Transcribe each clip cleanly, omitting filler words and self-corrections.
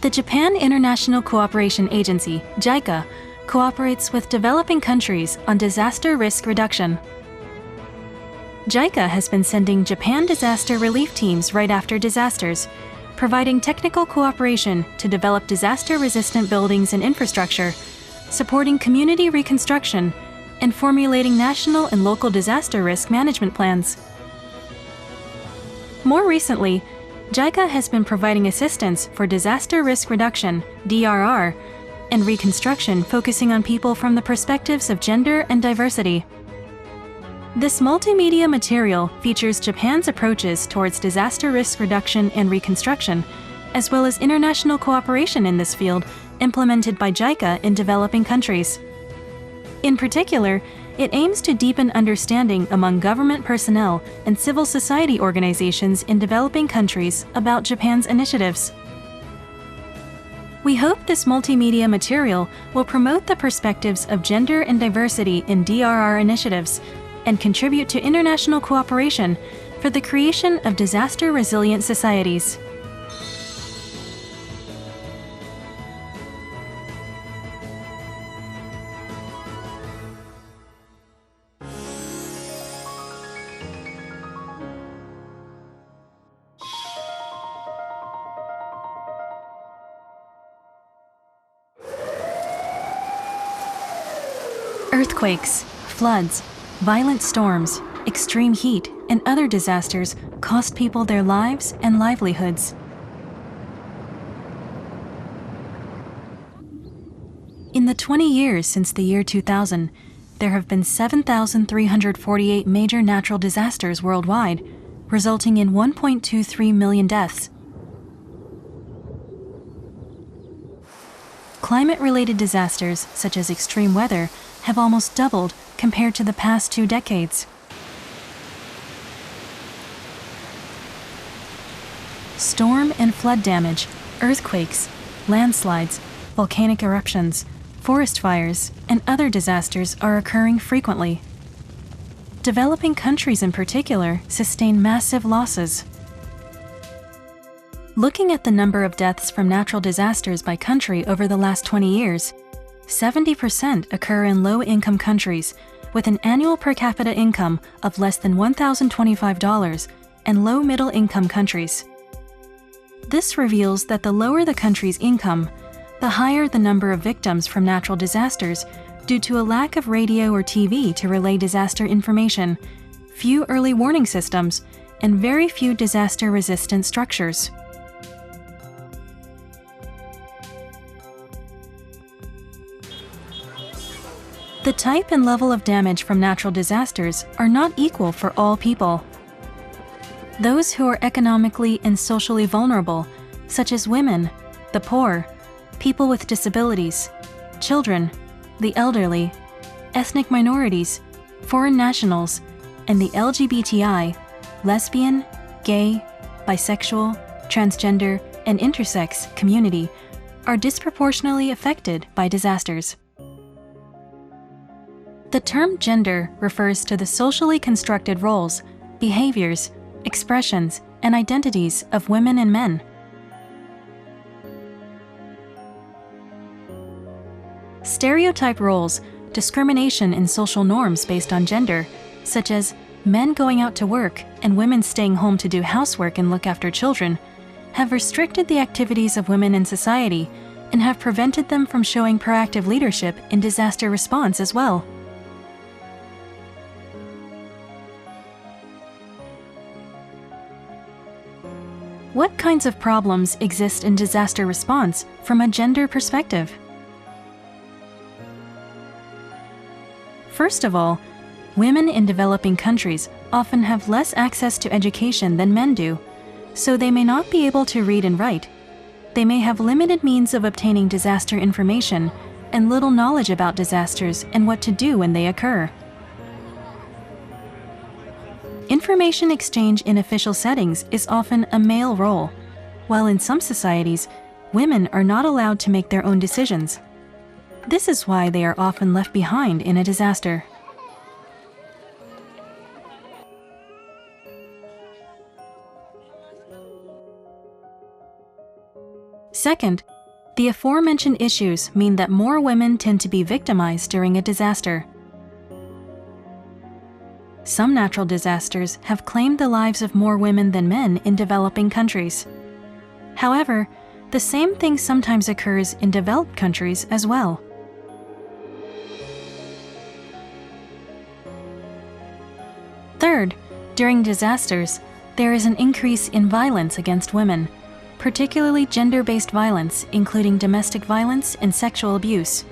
The Japan International Cooperation Agency, JICA, cooperates with developing countries on disaster risk reduction. JICA has been sending Japan disaster relief teams right after disasters, providing technical cooperation to develop disaster-resistant buildings and infrastructure, supporting community reconstruction, and formulating national and local disaster risk management plans. More recently, JICA has been providing assistance for disaster risk reduction, DRR, and reconstruction focusing on people from the perspectives of gender and diversity. This multimedia material features Japan's approaches towards disaster risk reduction and reconstruction, as well as international cooperation in this field implemented by JICA in developing countries. In particular, it aims to deepen understanding among government personnel and civil society organizations in developing countries about Japan's initiatives. We hope this multimedia material will promote the perspectives of gender and diversity in DRR initiatives and contribute to international cooperation for the creation of disaster-resilient societies. Earthquakes, floods, violent storms, extreme heat, and other disasters cost people their lives and livelihoods. In the 20 years since the year 2000, there have been 7,348 major natural disasters worldwide, resulting in 1.23 million deaths. Climate-related disasters, such as extreme weather, have almost doubled compared to the past 2 decades. Storm and flood damage, earthquakes, landslides, volcanic eruptions, forest fires, and other disasters are occurring frequently. Developing countries in particular sustain massive losses. Looking at the number of deaths from natural disasters by country over the last 20 years, 70% occur in low-income countries with an annual per capita income of less than $1,025 and low-middle-income countries. This reveals that the lower the country's income, the higher the number of victims from natural disasters due to a lack of radio or TV to relay disaster information, few early warning systems, and very few disaster-resistant structures. The type and level of damage from natural disasters are not equal for all people. Those who are economically and socially vulnerable, such as women, the poor, people with disabilities, children, the elderly, ethnic minorities, foreign nationals, and the LGBTI, lesbian, gay, bisexual, transgender, and intersex community, are disproportionately affected by disasters. The term gender refers to the socially constructed roles, behaviors, expressions, and identities of women and men. Stereotype roles, discrimination in social norms based on gender, such as men going out to work and women staying home to do housework and look after children, have restricted the activities of women in society and have prevented them from showing proactive leadership in disaster response as well. What kinds of problems exist in disaster response from a gender perspective? First of all, women in developing countries often have less access to education than men do, so they may not be able to read and write. They may have limited means of obtaining disaster information and little knowledge about disasters and what to do when they occur. Information exchange in official settings is often a male role, while in some societies, women are not allowed to make their own decisions. This is why they are often left behind in a disaster. Second, the aforementioned issues mean that more women tend to be victimized during a disaster. Some natural disasters have claimed the lives of more women than men in developing countries. However, the same thing sometimes occurs in developed countries as well. Third, during disasters, there is an increase in violence against women, particularly gender-based violence, including domestic violence and sexual abuse.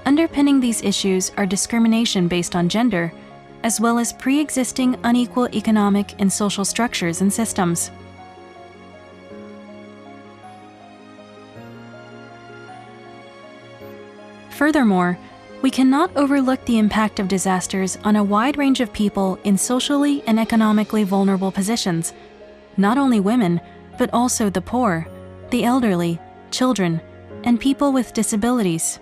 Underpinning these issues are discrimination based on gender, as well as pre-existing unequal economic and social structures and systems. Furthermore, we cannot overlook the impact of disasters on a wide range of people in socially and economically vulnerable positions, not only women, but also the poor, the elderly, children, and people with disabilities.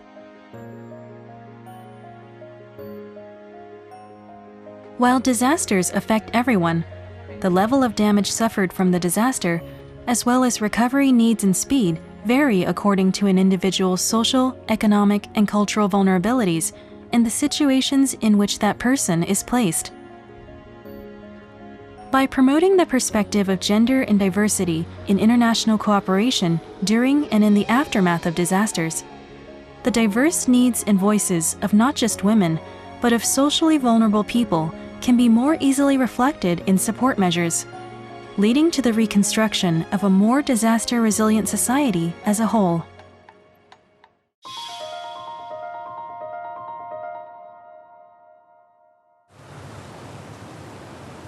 While disasters affect everyone, the level of damage suffered from the disaster, as well as recovery needs and speed, vary according to an individual's social, economic, and cultural vulnerabilities and the situations in which that person is placed. By promoting the perspective of gender and diversity in international cooperation during and in the aftermath of disasters, the diverse needs and voices of not just women, but of socially vulnerable people can be more easily reflected in support measures, leading to the reconstruction of a more disaster-resilient society as a whole.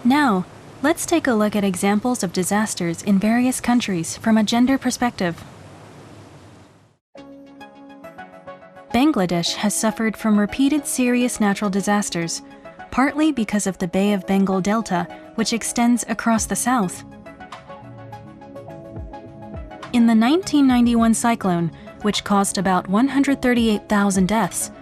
Now, let's take a look at examples of disasters in various countries from a gender perspective. Bangladesh has suffered from repeated serious natural disasters, partly because of the Bay of Bengal Delta, which extends across the south. In the 1991 cyclone, which caused about 138,000 deaths,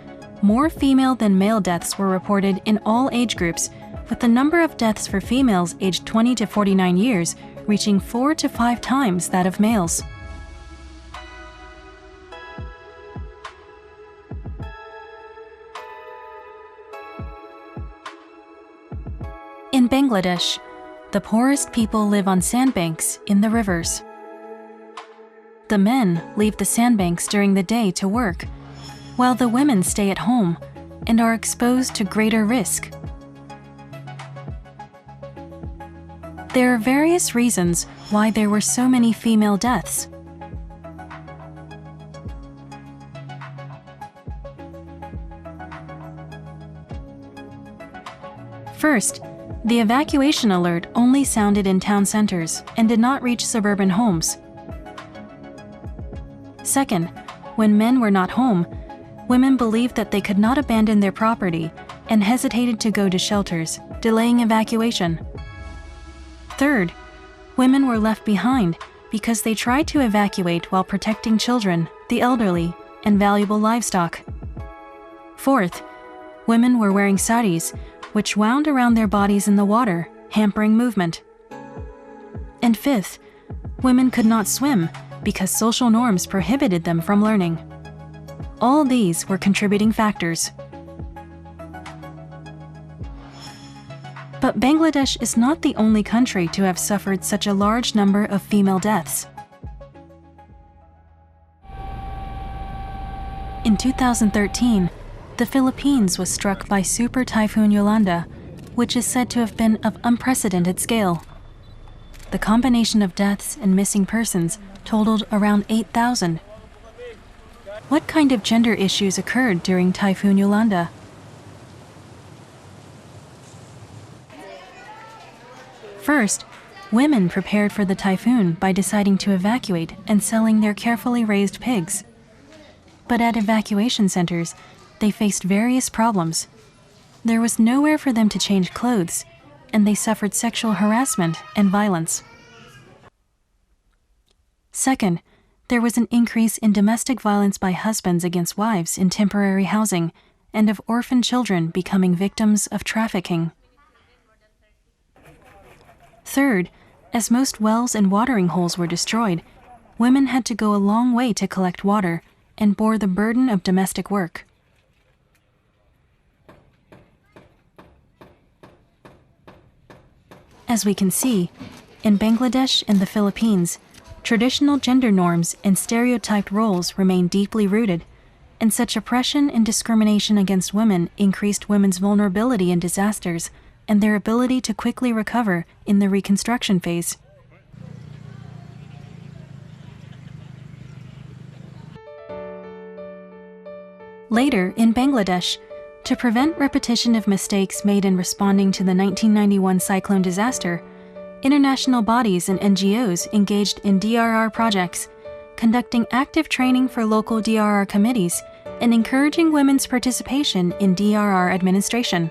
more female than male deaths were reported in all age groups, with the number of deaths for females aged 20 to 49 years reaching 4 to 5 times that of males. In Bangladesh, the poorest people live on sandbanks in the rivers. The men leave the sandbanks during the day to work, while the women stay at home and are exposed to greater risk. There are various reasons why there were so many female deaths. First, the evacuation alert only sounded in town centers and did not reach suburban homes. Second, when men were not home, women believed that they could not abandon their property and hesitated to go to shelters, delaying evacuation. Third, women were left behind because they tried to evacuate while protecting children, the elderly, and valuable livestock. Fourth, women were wearing saris, which wound around their bodies in the water, hampering movement. And fifth, women could not swim because social norms prohibited them from learning. All these were contributing factors. But Bangladesh is not the only country to have suffered such a large number of female deaths. In 2013, the Philippines was struck by Super Typhoon Yolanda, which is said to have been of unprecedented scale. The combination of deaths and missing persons totaled around 8,000. What kind of gender issues occurred during Typhoon Yolanda? First, women prepared for the typhoon by deciding to evacuate and selling their carefully raised pigs. But at evacuation centers, they faced various problems. There was nowhere for them to change clothes, and they suffered sexual harassment and violence. Second, there was an increase in domestic violence by husbands against wives in temporary housing, and of orphan children becoming victims of trafficking. Third, as most wells and watering holes were destroyed, women had to go a long way to collect water and bore the burden of domestic work. As we can see, in Bangladesh and the Philippines, traditional gender norms and stereotyped roles remain deeply rooted, and such oppression and discrimination against women increased women's vulnerability in disasters and their ability to quickly recover in the reconstruction phase. Later, in Bangladesh, to prevent repetition of mistakes made in responding to the 1991 cyclone disaster, international bodies and NGOs engaged in DRR projects, conducting active training for local DRR committees and encouraging women's participation in DRR administration.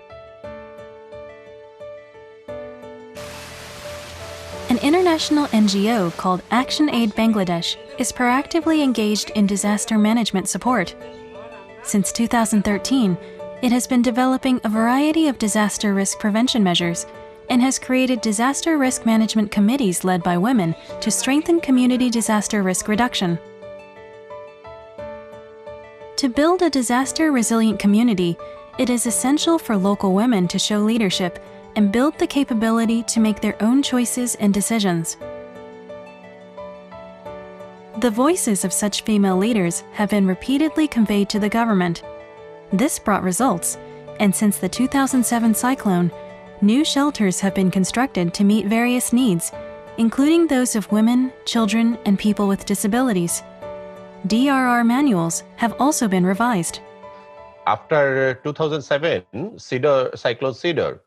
An international NGO called Action Aid Bangladesh is proactively engaged in disaster management support. Since 2013, it has been developing a variety of disaster risk prevention measures and has created disaster risk management committees led by women to strengthen community disaster risk reduction. To build a disaster-resilient community, it is essential for local women to show leadership and build the capability to make their own choices and decisions. The voices of such female leaders have been repeatedly conveyed to the government. This brought results, and since the 2007 cyclone, new shelters have been constructed to meet various needs, including those of women, children, and people with disabilities. DRR manuals have also been revised. After 2007 cyclone Cedar,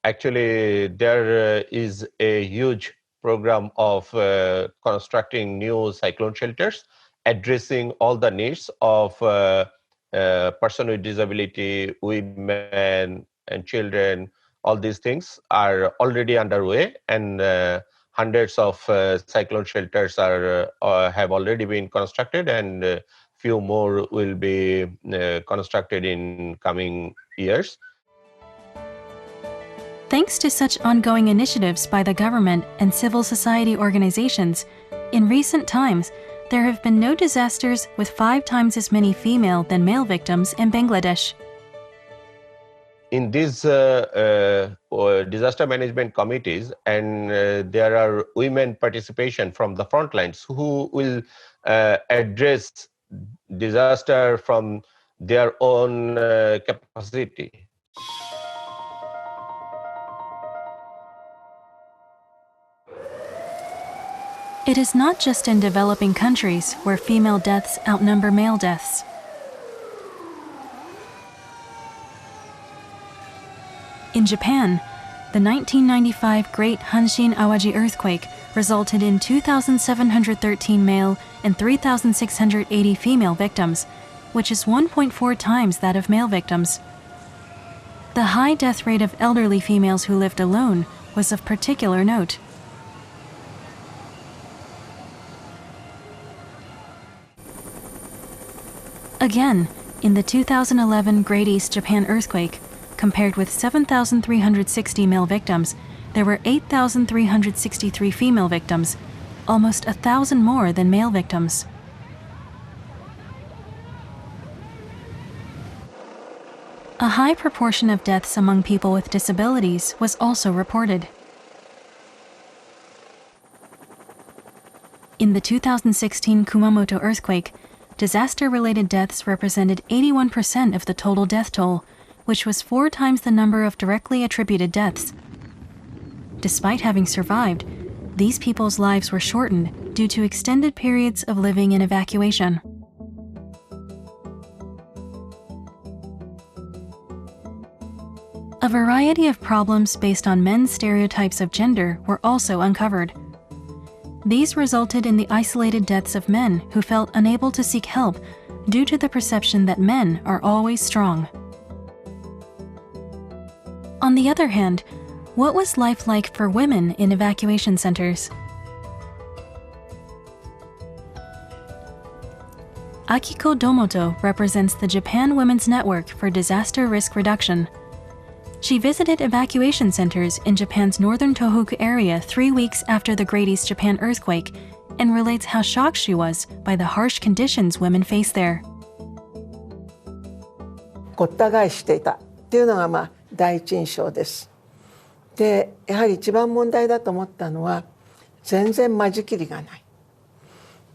actually there is a huge program of constructing new cyclone shelters, addressing all the needs of person with disability, women and children. All these things are already underway, and hundreds of cyclone shelters have already been constructed, and few more will be constructed in coming years. Thanks to such ongoing initiatives by the government and civil society organizations, in recent times, there have been no disasters with 5 times as many female than male victims in Bangladesh. In these disaster management committees, and there are women participation from the front lines who will address disaster from their own capacity. It is not just in developing countries where female deaths outnumber male deaths. In Japan, the 1995 Great Hanshin Awaji earthquake resulted in 2,713 male and 3,680 female victims, which is 1.4 times that of male victims. The high death rate of elderly females who lived alone was of particular note. Again, in the 2011 Great East Japan earthquake, compared with 7,360 male victims, there were 8,363 female victims, almost 1,000 more than male victims. A high proportion of deaths among people with disabilities was also reported. In the 2016 Kumamoto earthquake, disaster-related deaths represented 81% of the total death toll, which was 4 times the number of directly attributed deaths. Despite having survived, these people's lives were shortened due to extended periods of living in evacuation. A variety of problems based on men's stereotypes of gender were also uncovered. These resulted in the isolated deaths of men who felt unable to seek help due to the perception that men are always strong. On the other hand, what was life like for women in evacuation centers? Akiko Domoto represents the Japan Women's Network for Disaster Risk Reduction. She visited evacuation centers in Japan's northern Tohoku area 3 weeks after the Great East Japan earthquake and relates how shocked she was by the harsh conditions women face there. ごった返していたっていうのが第一印象です。で、やはり一番問題だと思ったのは全然間仕切りがない。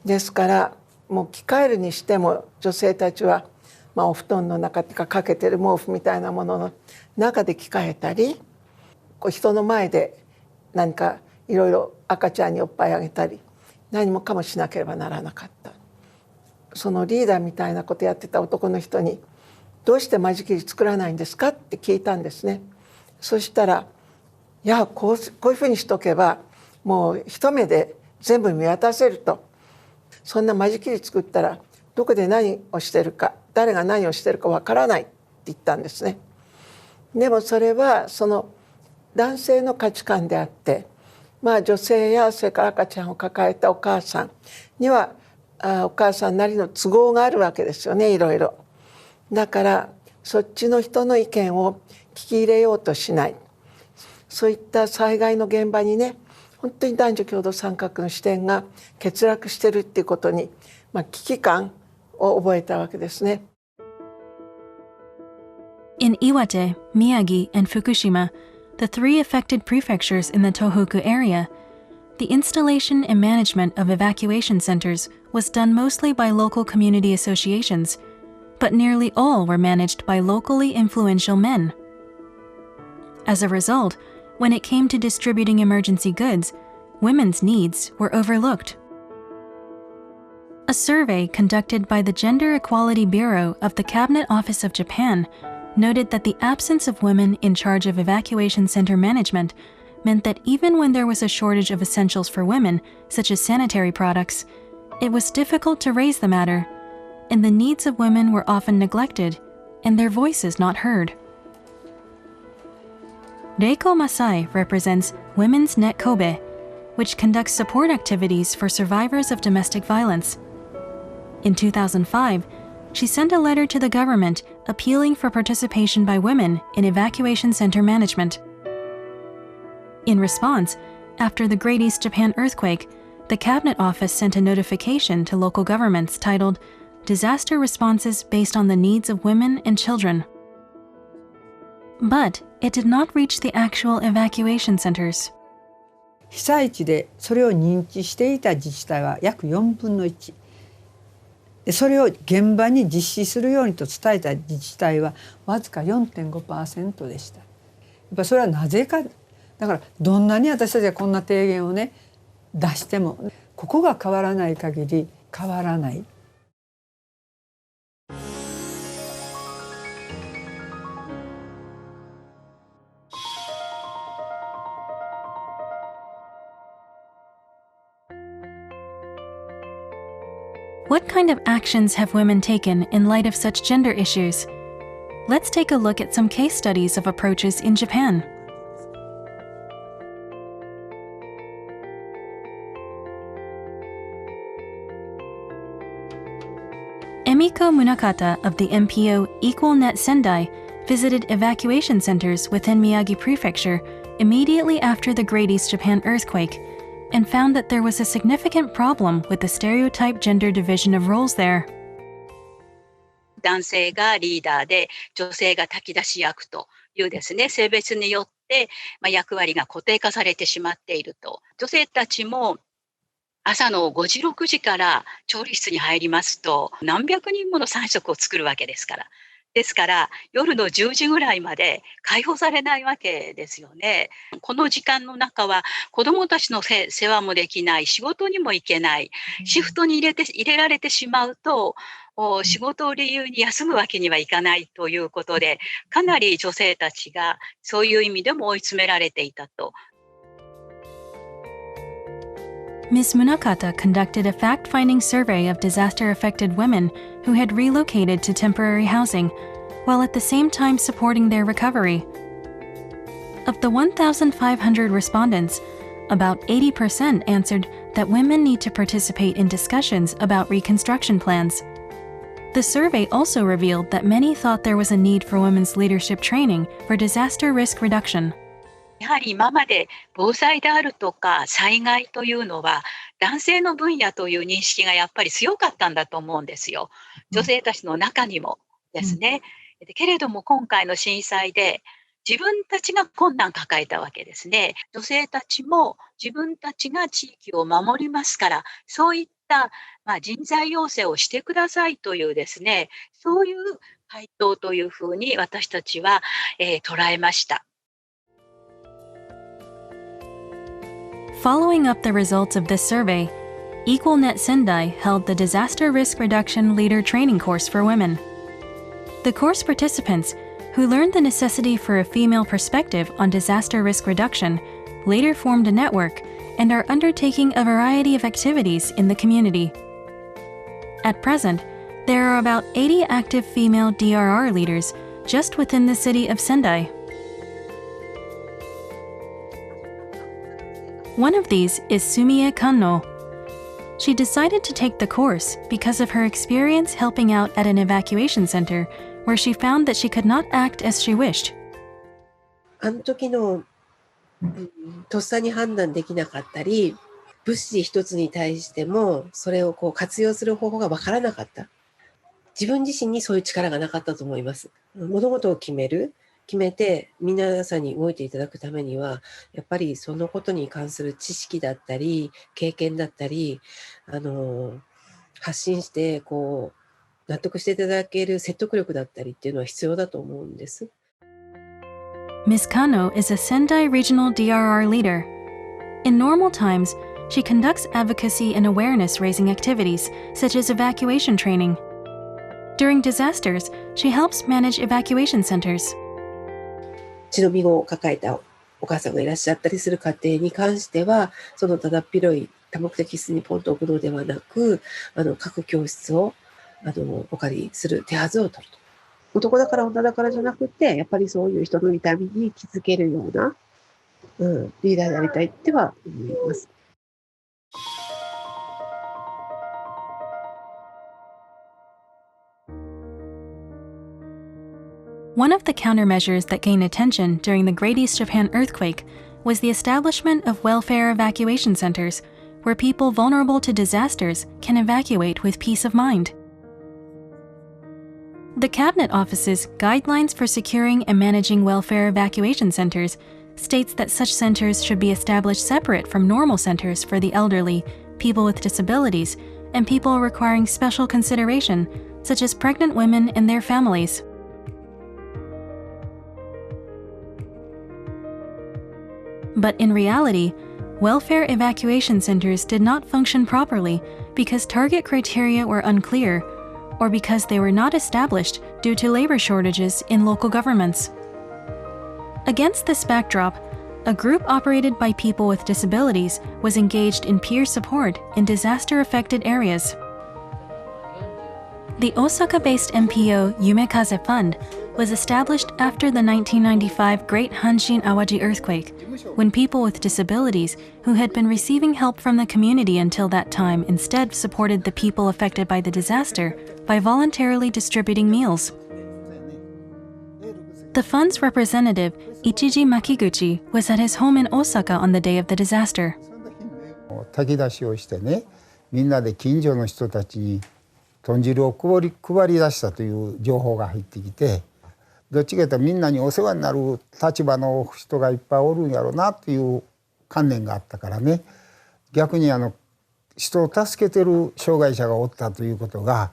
ですからもう着替えるにしても女性たちは、お布団の中っていうかかけてる毛布みたいなものの中で着替えたり、人の前で何かいろいろ赤ちゃんにおっぱいあげたり何もかもしなければならなかった。そのリーダーみたいなことやってた男の人に「どうして間仕切り作らないんですか?」って聞いたんですね。そしたら「いやこういうふうにしとけばもう一目で全部見渡せる」と。そんな間仕切り作ったらどこで何をしてるか誰が何をしてるかわからないって言ったんですね。でもそれはその男性の価値観であって、女性やそれから赤ちゃんを抱えたお母さんにはお母さんなりの都合があるわけですよね、いろいろ。だからそっちの人の意見を聞き入れようとしない。そういった災害の現場にね、本当に男女共同参画の視点が欠落しているっていうことに、危機感を覚えたわけですね。In Iwate, Miyagi, and Fukushima, the three affected prefectures in the Tohoku area, the installation and management of evacuation centers was done mostly by local community associations, but nearly all were managed by locally influential men. As a result, when it came to distributing emergency goods, women's needs were overlooked. A survey conducted by the Gender Equality Bureau of the Cabinet Office of Japan noted that the absence of women in charge of evacuation center management meant that even when there was a shortage of essentials for women, such as sanitary products, it was difficult to raise the matter, and the needs of women were often neglected and their voices not heard. Reiko Masai represents Women's Net Kobe, which conducts support activities for survivors of domestic violence. In 2005, she sent a letter to the government appealing for participation by women in evacuation center management. In response, after the Great East Japan earthquake, the Cabinet Office sent a notification to local governments titled Disaster Responses Based on the Needs of Women and Children. But it did not reach the actual evacuation centers. 被災地でそれを認知していた自治体は約4分の1。それを現場に実施するようにと伝えた自治体はわずか 4.5% でした。やっぱそれはなぜか、だからどんなに私たちがこんな提言をね出してもここが変わらない限り変わらない。What kind of actions have women taken in light of such gender issues? Let's take a look at some case studies of approaches in Japan. Emiko Munakata of the NPO Equal Net Sendai visited evacuation centers within Miyagi Prefecture immediately after the Great East Japan earthquake and found that there was a significant problem with the stereotype gender division of roles there. 男性がリーダーで女性が炊き出し役というですね、性別によって役割が固定化されてしまっていると。女性たちも朝の5時6時から調理室に入りますと何百人もの3食を作るわけですから。ですから夜の10時ぐらいまで解放されないわけですよね。この時間の中は子どもたちの世話もできない、仕事にも行けない、シフトに入れられてしまうと仕事を理由に休むわけにはいかないということで、かなり女性たちがそういう意味でも追い詰められていたと。Ms. Munakata conducted a fact-finding survey of disaster-affected women who had relocated to temporary housing, while at the same time supporting their recovery. Of the 1,500 respondents, about 80% answered that women need to participate in discussions about reconstruction plans. The survey also revealed that many thought there was a need for women's leadership training for disaster risk reduction. やはり今まで防災であるとか災害というのは男性の分野という認識がやっぱり強かったんだと思うんですよ。女性たちの中にもですね。けれども今回の震災で自分たちが困難を抱えたわけですね。女性たちも自分たちが地域を守りますから、そういった人材養成をしてくださいというですね、そういう回答というふうに私たちは、捉えました。Following up the results of this survey, JICA-Net Sendai held the Disaster Risk Reduction Leader Training Course for women. The course participants, who learned the necessity for a female perspective on disaster risk reduction, later formed a network and are undertaking a variety of activities in the community. At present, there are about 80 active female DRR leaders just within the city of Sendai. One of these is Sumie Kanno. She decided to take the course because of her experience helping out at an evacuation center where she found that she could not act as she wished. あの時の、とっさに判断できなかったり、物資一つに対してもそれを活用する方法がわからなかった。自分自身にそういう力がなかったと思います。物事を決めて皆さんに動いていただくためには、やっぱりそのことに関する知識だったり、経験だったり、発信して納得していただける説得力だったりっていうのは必要だと思うんです。Ms. Kano is a Sendai Regional DRR leader. In normal times, she conducts advocacy and awareness-raising activities, such as evacuation training. During disasters, she helps manage evacuation centers. 血のみ子を抱えたお母さんがいらっしゃったりする家庭に関しては、そのただっ広い多目的室にポンと置くのではなく、各教室をお借りする手はずを取ると。男だから女だからじゃなくて、やっぱりそういう人の痛みに気づけるような、リーダーでありたいっては思います。One of the countermeasures that gained attention during the Great East Japan earthquake was the establishment of welfare evacuation centers, where people vulnerable to disasters can evacuate with peace of mind. The Cabinet Office's Guidelines for Securing and Managing Welfare Evacuation Centers states that such centers should be established separate from normal centers for the elderly, people with disabilities, and people requiring special consideration, such as pregnant women and their families. But in reality, welfare evacuation centers did not function properly because target criteria were unclear, or because they were not established due to labor shortages in local governments. Against this backdrop, a group operated by people with disabilities was engaged in peer support in disaster-affected areas. The Osaka-based NPO Yumekaze Fund was established after the 1995 Great Hanshin Awaji earthquake, when people with disabilities who had been receiving help from the community until that time instead supported the people affected by the disaster by voluntarily distributing meals. The fund's representative, Ichiji Makiguchi, was at his home in Osaka on the day of the disaster. 炊き出しをしてね、みんなで近所の人たちに豚汁を配り出したという情報が入ってきて、どっちかというとみんなにお世話になる立場の人がいっぱいおるんやろうなという観念があったからね、逆に人を助けてる障害者がおったということが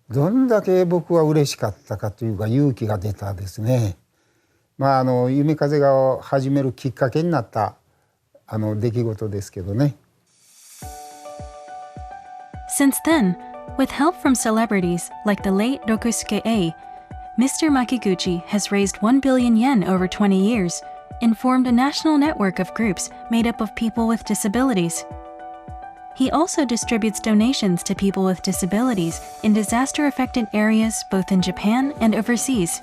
どんだけ僕は嬉しかったかというか勇気が出たですね。夢風が始めるきっかけになった出来事ですけどね。Since then, with help from celebrities like the late Rokusuke A, Mr. Makiguchi has raised 1 billion yen over 20 years and formed a national network of groups made up of people with disabilities. He also distributes donations to people with disabilities in disaster-affected areas both in Japan and overseas.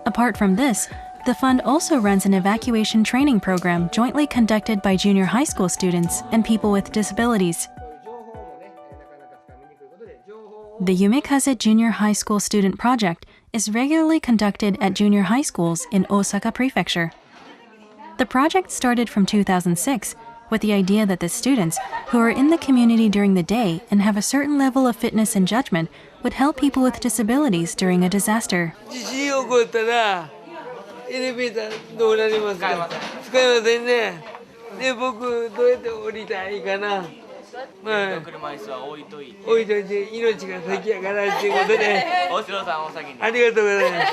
Apart from this, the fund also runs an evacuation training program jointly conducted by junior high school students and people with disabilities. The Yumekaze Junior High School Student Project is regularly conducted at junior high schools in Osaka Prefecture. The project started from 2006, with the idea that the students, who are in the community during the day and have a certain level of fitness and judgment, would help people with disabilities during a disaster. 地震起こったらエレベーターどうなりますか？使えませんね。で、僕どうやって降りたらいいかな。車椅子は置いといて命が先やからっていうことで。大城さんお先に。ありがとうございます。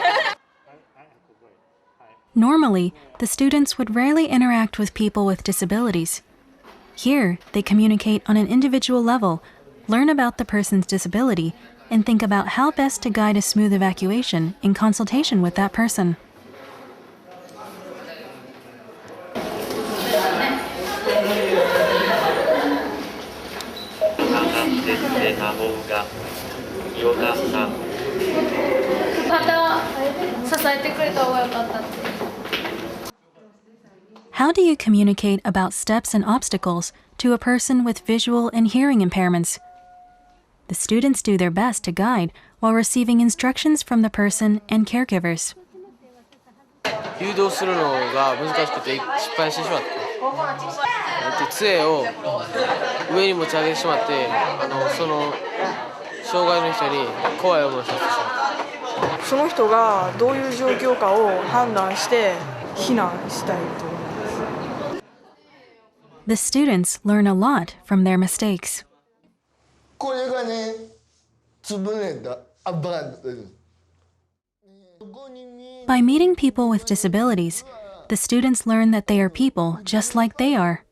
Normally, the students would rarely interact with people with disabilities. Here, they communicate on an individual level, learn about the person's disability, and think about how best to guide a smooth evacuation in consultation with that person. How do you communicate about steps and obstacles to a person with visual and hearing impairments? The students do their best to guide while receiving instructions from the person and caregivers. 誘導するのが難しくて失敗してしまった。杖を上に持ち上げてしまって、その障害の人に怖い思いをさせてしまった。その人がどういう状況かを判断して避難したいと思います。The students learn a lot from their mistakes. これがね、潰れたアバンドです。By meeting people with disabilities, the students learn that they are people just like they are.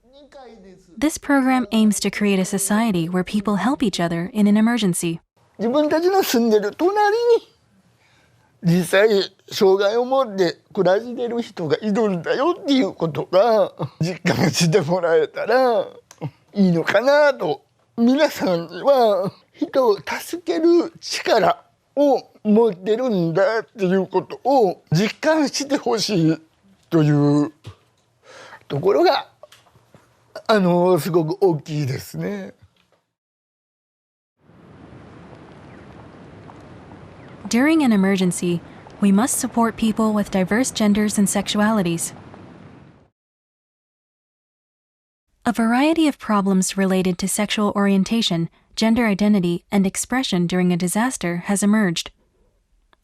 This program aims to create a society where people help each other in an emergency. 自分たちの住んでる隣に実際障害を持って暮らしてる人がいるんだよっていうことが実感してもらえたらいいのかなと。皆さんには人を助ける力を持ってるんだっていうことを実感してほしいというところがすごく大きいですね。During an emergency, we must support people with diverse genders and sexualities. A variety of problems related to sexual orientation, gender identity, and expression during a disaster has emerged.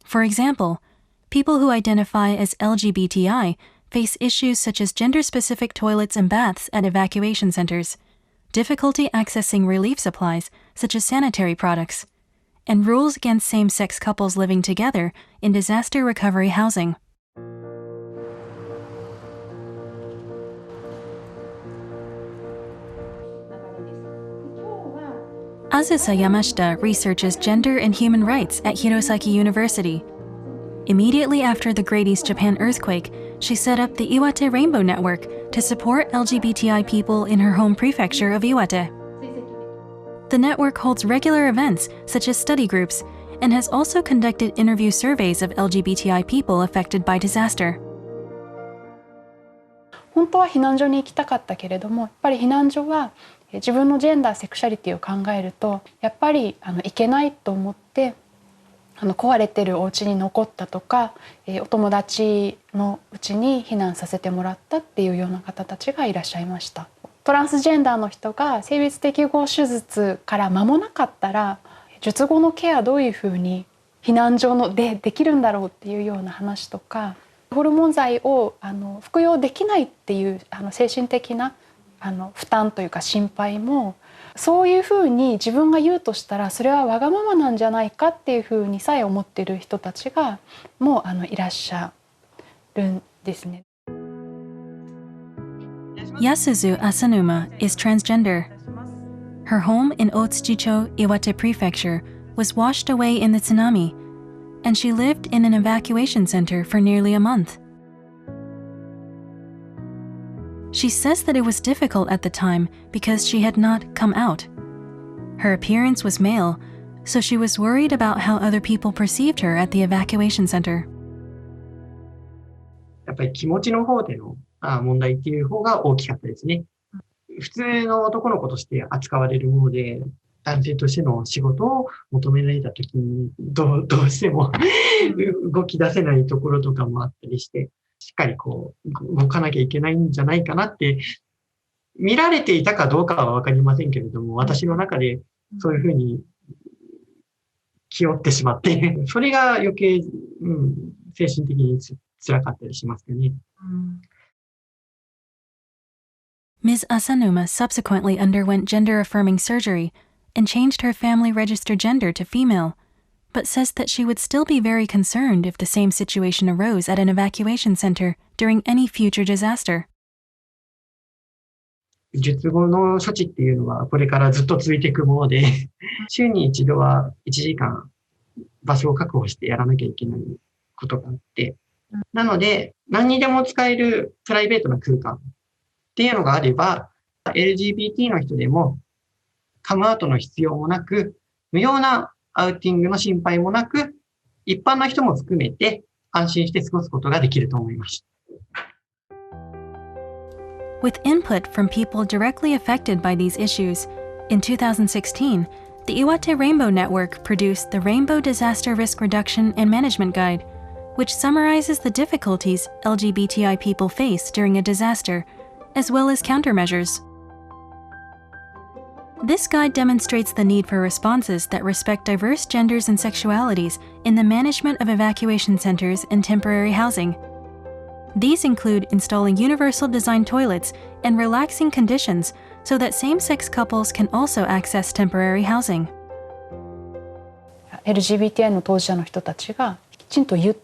For example, people who identify as LGBTI face issues such as gender-specific toilets and baths at evacuation centers, difficulty accessing relief supplies such as sanitary products, and rules against same-sex couples living together in disaster recovery housing. Azusa Yamashita researches gender and human rights at Hirosaki University. Immediately after the Great East Japan earthquake, she set up the Iwate Rainbow Network to support LGBTI people in her home prefecture of Iwate. The network holds regular events such as study groups and has also conducted interview surveys of LGBTI people affected by disaster. 本当は避難所に行きたかったけれども、やっぱり避難所は自分のジェンダーセクシャリティを考えるとやっぱりいけないと思って壊れてるお家に残ったとか、お友達のうちに避難させてもらったっていうような方たちがいらっしゃいました。トランスジェンダーの人が性別適合手術から間もなかったら術後のケアどういうふうに避難所でできるんだろうっていうような話とか、ホルモン剤を服用できないっていう精神的な負担というか心配も、そういうふうに自分が言うとしたらそれはわがままなんじゃないかっていうふうにさえ思っている人たちがもういらっしゃるんですね。Yasuzu Asanuma is transgender. Her home in Otsujicho, Iwate Prefecture was washed away in the tsunami, and she lived in an evacuation center for nearly a month. She says that it was difficult at the time because she had not come out. Her appearance was male, so she was worried about how other people perceived her at the evacuation center. やっぱり気持ちの方での問題っていう方が大きかったですね。普通の男の子として扱われるもので、男性としての仕事を求められたときにどうしても動き出せないところとかもあったりして、しっかり動かなきゃいけないんじゃないかなって見られていたかどうかは分かりませんけれども、私の中でそういうふうに気負ってしまって、それが余計、精神的に辛かったりしますよね。Ms. Asanuma subsequently underwent gender-affirming surgery and changed her family registered gender to female, but says that she would still be very concerned if the same situation arose at an evacuation center during any future disaster. 術後の処置っていうのはこれからずっと続いていくもので、週に一度は1時間場所を確保してやらなきゃいけないことがあって、なので何にでも使えるプライベートな空間っていうのがあれば、LGBT の人でもカムアウトの必要もなく、無用なアウティングの心配もなく、一般の人も含めて安心して過ごすことができると思います。With input from people directly affected by these issues, in 2016, the Iwate Rainbow Network produced the Rainbow Disaster Risk Reduction and Management Guide, which summarizes the difficulties LGBTI people face during a disaster, as well as countermeasures. This guide demonstrates the need for responses that respect diverse genders and sexualities in the management of evacuation centers and temporary housing. These include installing universal design toilets and relaxing conditions so that same-sex couples can also access temporary housing. LGBTI の当事者の人たちがきちんと言っ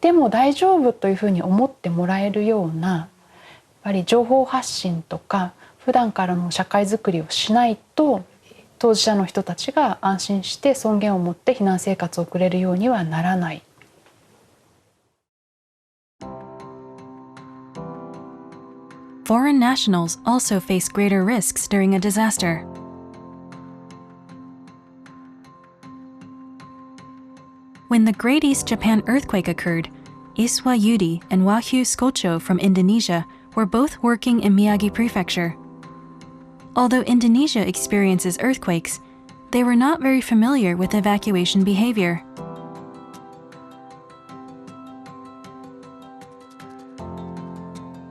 ても大丈夫というふうに思ってもらえるような、やっぱり情報発信とか普段からの社会づくりをしないと、当事者の人たちが安心して尊厳を持って避難生活を送れるようにはならない。Foreign nationals also face greater risks during a disaster. When the Great East Japan earthquake occurred, Iswa Yudi and Wahyu Skocho from Indonesia were both working in Miyagi Prefecture. Although Indonesia experiences earthquakes, they were not very familiar with evacuation behavior.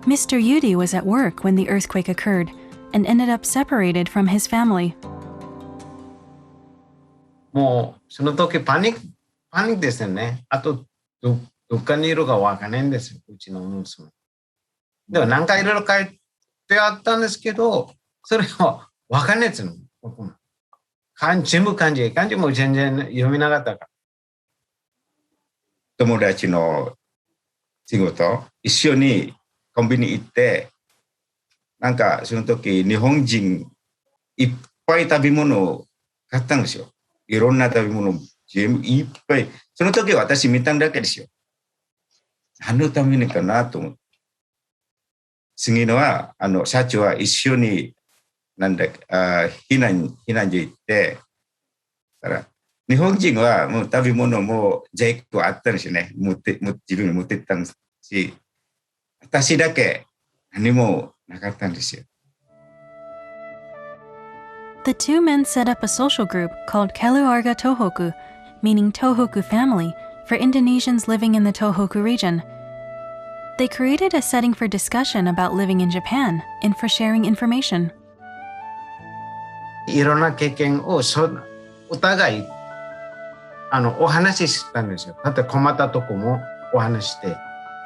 Mr. Yudi was at work when the earthquake occurred and ended up separated from his family. もうその時パニックですよね。あとどっかにいるかわかんないんですよ、うちの娘。でも何回いろいろ書いてあったんですけど、それはわかんないですよ。全部漢字も全然読めなかったから。友達の仕事、一緒にコンビニ行って、なんかその時日本人いっぱい食べ物を買ったんですよ。いろんな食べ物全部いっぱい。その時私見たんだけですよ。何のためにかなと思って。次のは社長は一緒に避難所行って、日本人はもう食べ物もJICAはあったんですよね。自分に持ってったんですし。私だけ何もなかったんですよ。The two men set up a social group called Keluarga Tohoku, meaning Tohoku family, for Indonesians living in the Tohoku region. They created a setting for discussion about living in Japan and for sharing information. いろんな経験をお互いお話ししたんですよ。だって困ったとこもお話して。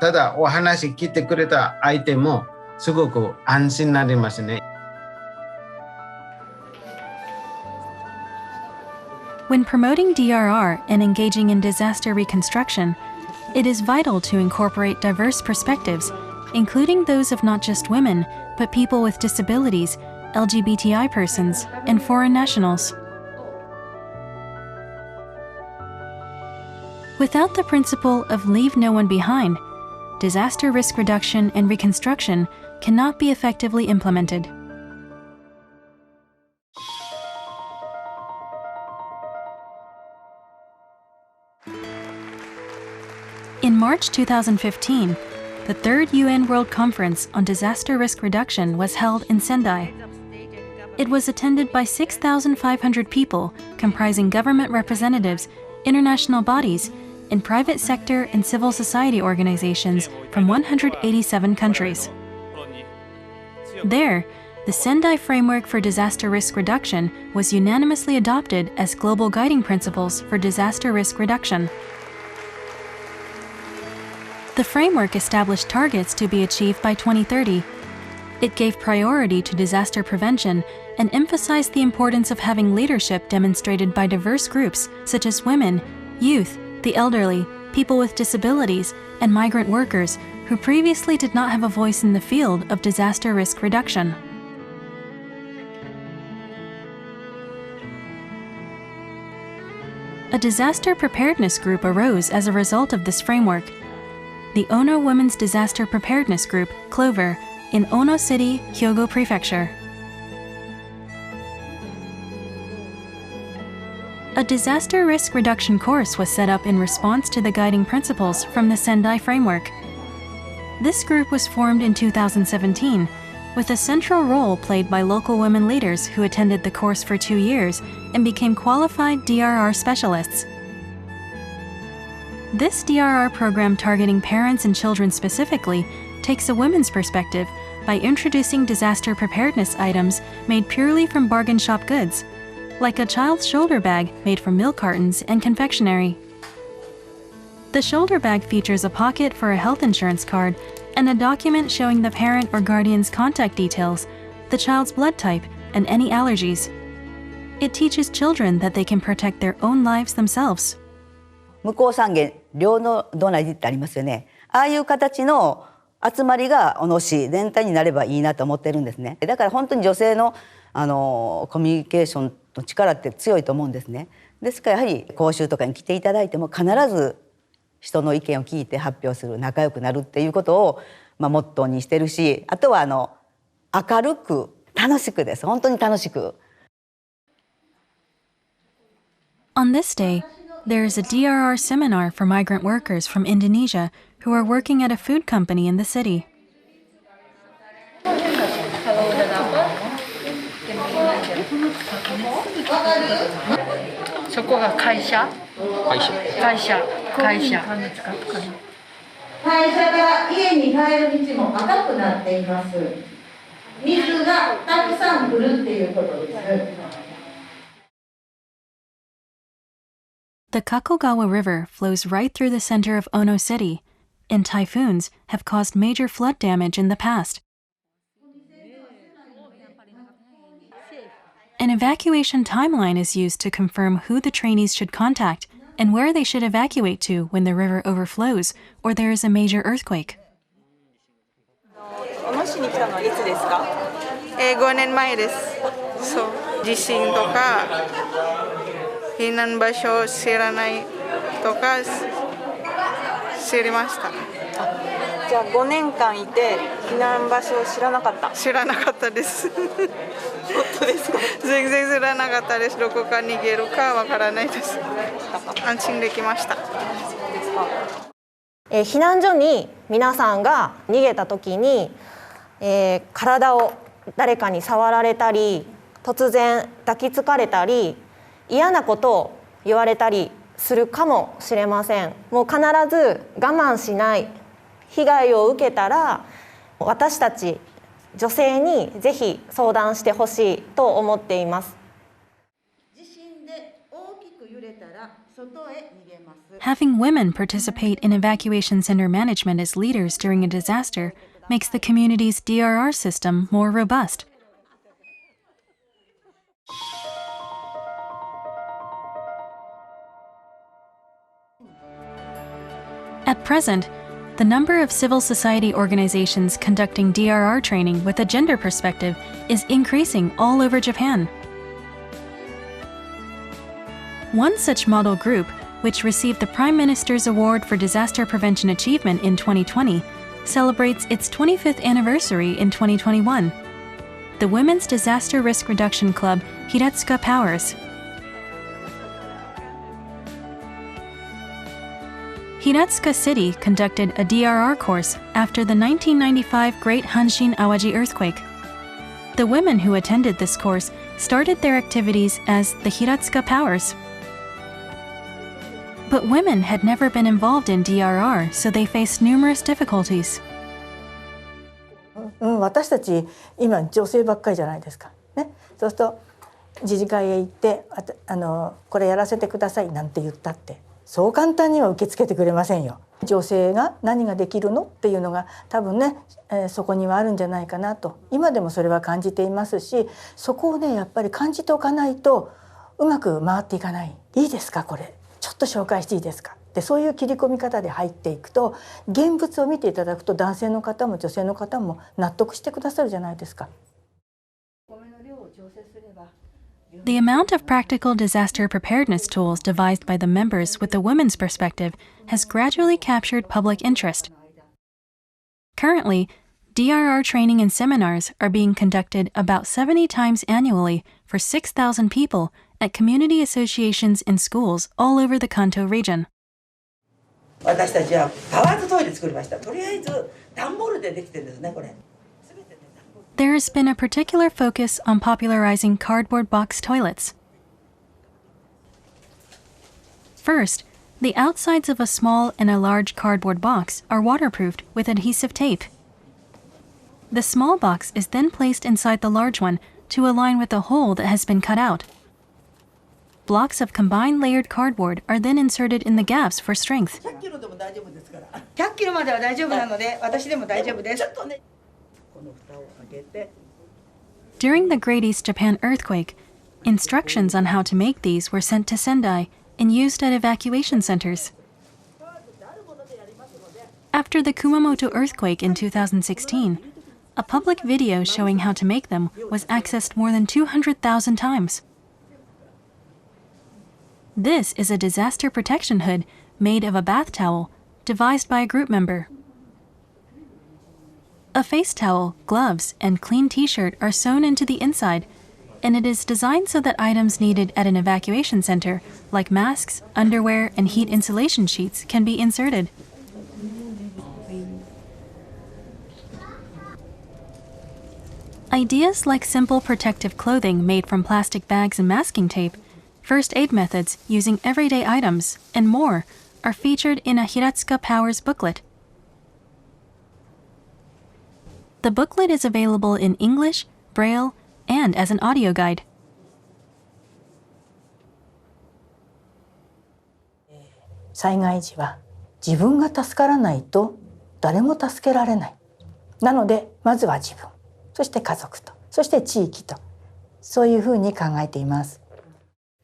ただお話聞いてくれた相手もすごく安心になりますね。When promoting DRR and engaging in disaster reconstruction, it is vital to incorporate diverse perspectives, including those of not just women, but people with disabilities, LGBTI persons, and foreign nationals. Without the principle of leave no one behind, disaster risk reduction and reconstruction cannot be effectively implemented. In March 2015, the third UN World Conference on Disaster Risk Reduction was held in Sendai. It was attended by 6,500 people comprising government representatives, international bodies, and private sector and civil society organizations from 187 countries. There, the Sendai Framework for Disaster Risk Reduction was unanimously adopted as global guiding principles for disaster risk reduction. The framework established targets to be achieved by 2030. It gave priority to disaster prevention and emphasized the importance of having leadership demonstrated by diverse groups such as women, youth, the elderly, people with disabilities, and migrant workers who previously did not have a voice in the field of disaster risk reduction. A disaster preparedness group arose as a result of this framework. The Ono Women's Disaster Preparedness Group, Clover, in Ono City, Hyogo Prefecture. A disaster risk reduction course was set up in response to the guiding principles from the Sendai Framework. This group was formed in 2017, with a central role played by local women leaders who attended the course for 2 years and became qualified DRR specialists. This DRR program targeting parents and children specifically takes a women's perspective by introducing disaster preparedness items made purely from bargain shop goods, like a child's shoulder bag made from milk cartons and confectionery. The shoulder bag features a pocket for a health insurance card and a document showing the parent or guardian's contact details, the child's blood type, and any allergies. It teaches children that they can protect their own lives themselves. 向こう三軒両のドナリってありますよね。ああいう形の集まりが小野市全体になればいいなと思ってるんですね。だから本当に女性のコミュニケーションの力って強いと思うんですね。ですからやはり講習とかに来ていただいても必ず人の意見を聞いて発表する、仲良くなるっていうことをモットーにしてるし、あとは明るく楽しくです。本当に楽しく。On this day, there is a DRR seminar for migrant workers from Indonesia who are working at a food company in the city. The Kakogawa River flows right through the center of Ono City, and typhoons have caused major flood damage in the past. An evacuation timeline is used to confirm who the trainees should contact and where they should evacuate to when the river overflows or there is a major earthquake. 小野市に来たのはいつですか？5年前です。そう、地震とか避難場所を知らないとか知りました。じゃあ5年間いて避難場所を知らなかった？知らなかったです。本当ですか？全然知らなかったです。どこか逃げるかわからないです。安心できました。避難所に皆さんが逃げた時に、体を誰かに触られたり、突然抱きつかれたり、嫌なことを言われたりするかもしれません。もう必ず我慢しない。被害を受けたら私たち女性にぜひ相談してほしいと思っています。Having women participate in evacuation center management as leaders during a disaster makes the community's DRR system more robust. At present, the number of civil society organizations conducting DRR training with a gender perspective is increasing all over Japan. One such model group, which received the Prime Minister's Award for Disaster Prevention Achievement in 2020, celebrates its 25th anniversary in 2021. The Women's Disaster Risk Reduction Club, Hiratsuka Powers. Hiratsuka City conducted a DRR course after the 1995 Great Hanshin Awaji earthquake. The women who attended this course started their activities as the Hiratsuka Powers. But women had never been involved in DRR, so they faced numerous difficulties. 私たち今女性ばっかりじゃないですか、ね、そうすると自治会へ行ってこれやらせてくださいなんて言ったってそう簡単には受け付けてくれませんよ。女性が何ができるのっていうのが多分ね、そこにはあるんじゃないかなと今でもそれは感じていますし、そこをねやっぱり感じておかないとうまく回っていかない。いいですか、これちょっと紹介していいですかで、そういう切り込み方で入っていくと現物を見ていただくと男性の方も女性の方も納得してくださるじゃないですか。The amount of practical disaster preparedness tools devised by the members with the women's perspective has gradually captured public interest. Currently, DRR training and seminars are being conducted about 70 times annually for 6,000 people at community associations and schools all over the Kanto region. 私たちはパワーズトイレ作りました。とりあえず段ボールでできてるんですね、これ。There has been a particular focus on popularizing cardboard box toilets. First, the outsides of a small and a large cardboard box are waterproofed with adhesive tape. The small box is then placed inside the large one to align with the hole that has been cut out. Blocks of combined layered cardboard are then inserted in the gaps for strength. 100キロまでは大丈夫なので、私でも大丈夫です。 During the Great East Japan earthquake, instructions on how to make these were sent to Sendai and used at evacuation centers. After the Kumamoto earthquake in 2016, a public video showing how to make them was accessed more than 200,000 times. This is a disaster protection hood made of a bath towel devised by a group member. A face towel, gloves, and clean t-shirt are sewn into the inside, and it is designed so that items needed at an evacuation center, like masks, underwear, and heat insulation sheets, can be inserted. Ideas like simple protective clothing made from plastic bags and masking tape, first aid methods using everyday items, and more are featured in a Hiratsuka Powers booklet. The booklet is available in English, Braille, and as an audio guide. 災害時は自分が助からないと誰も助けられない。なのでまずは自分、そして家族と、そして地域と、そういうふうに考えています。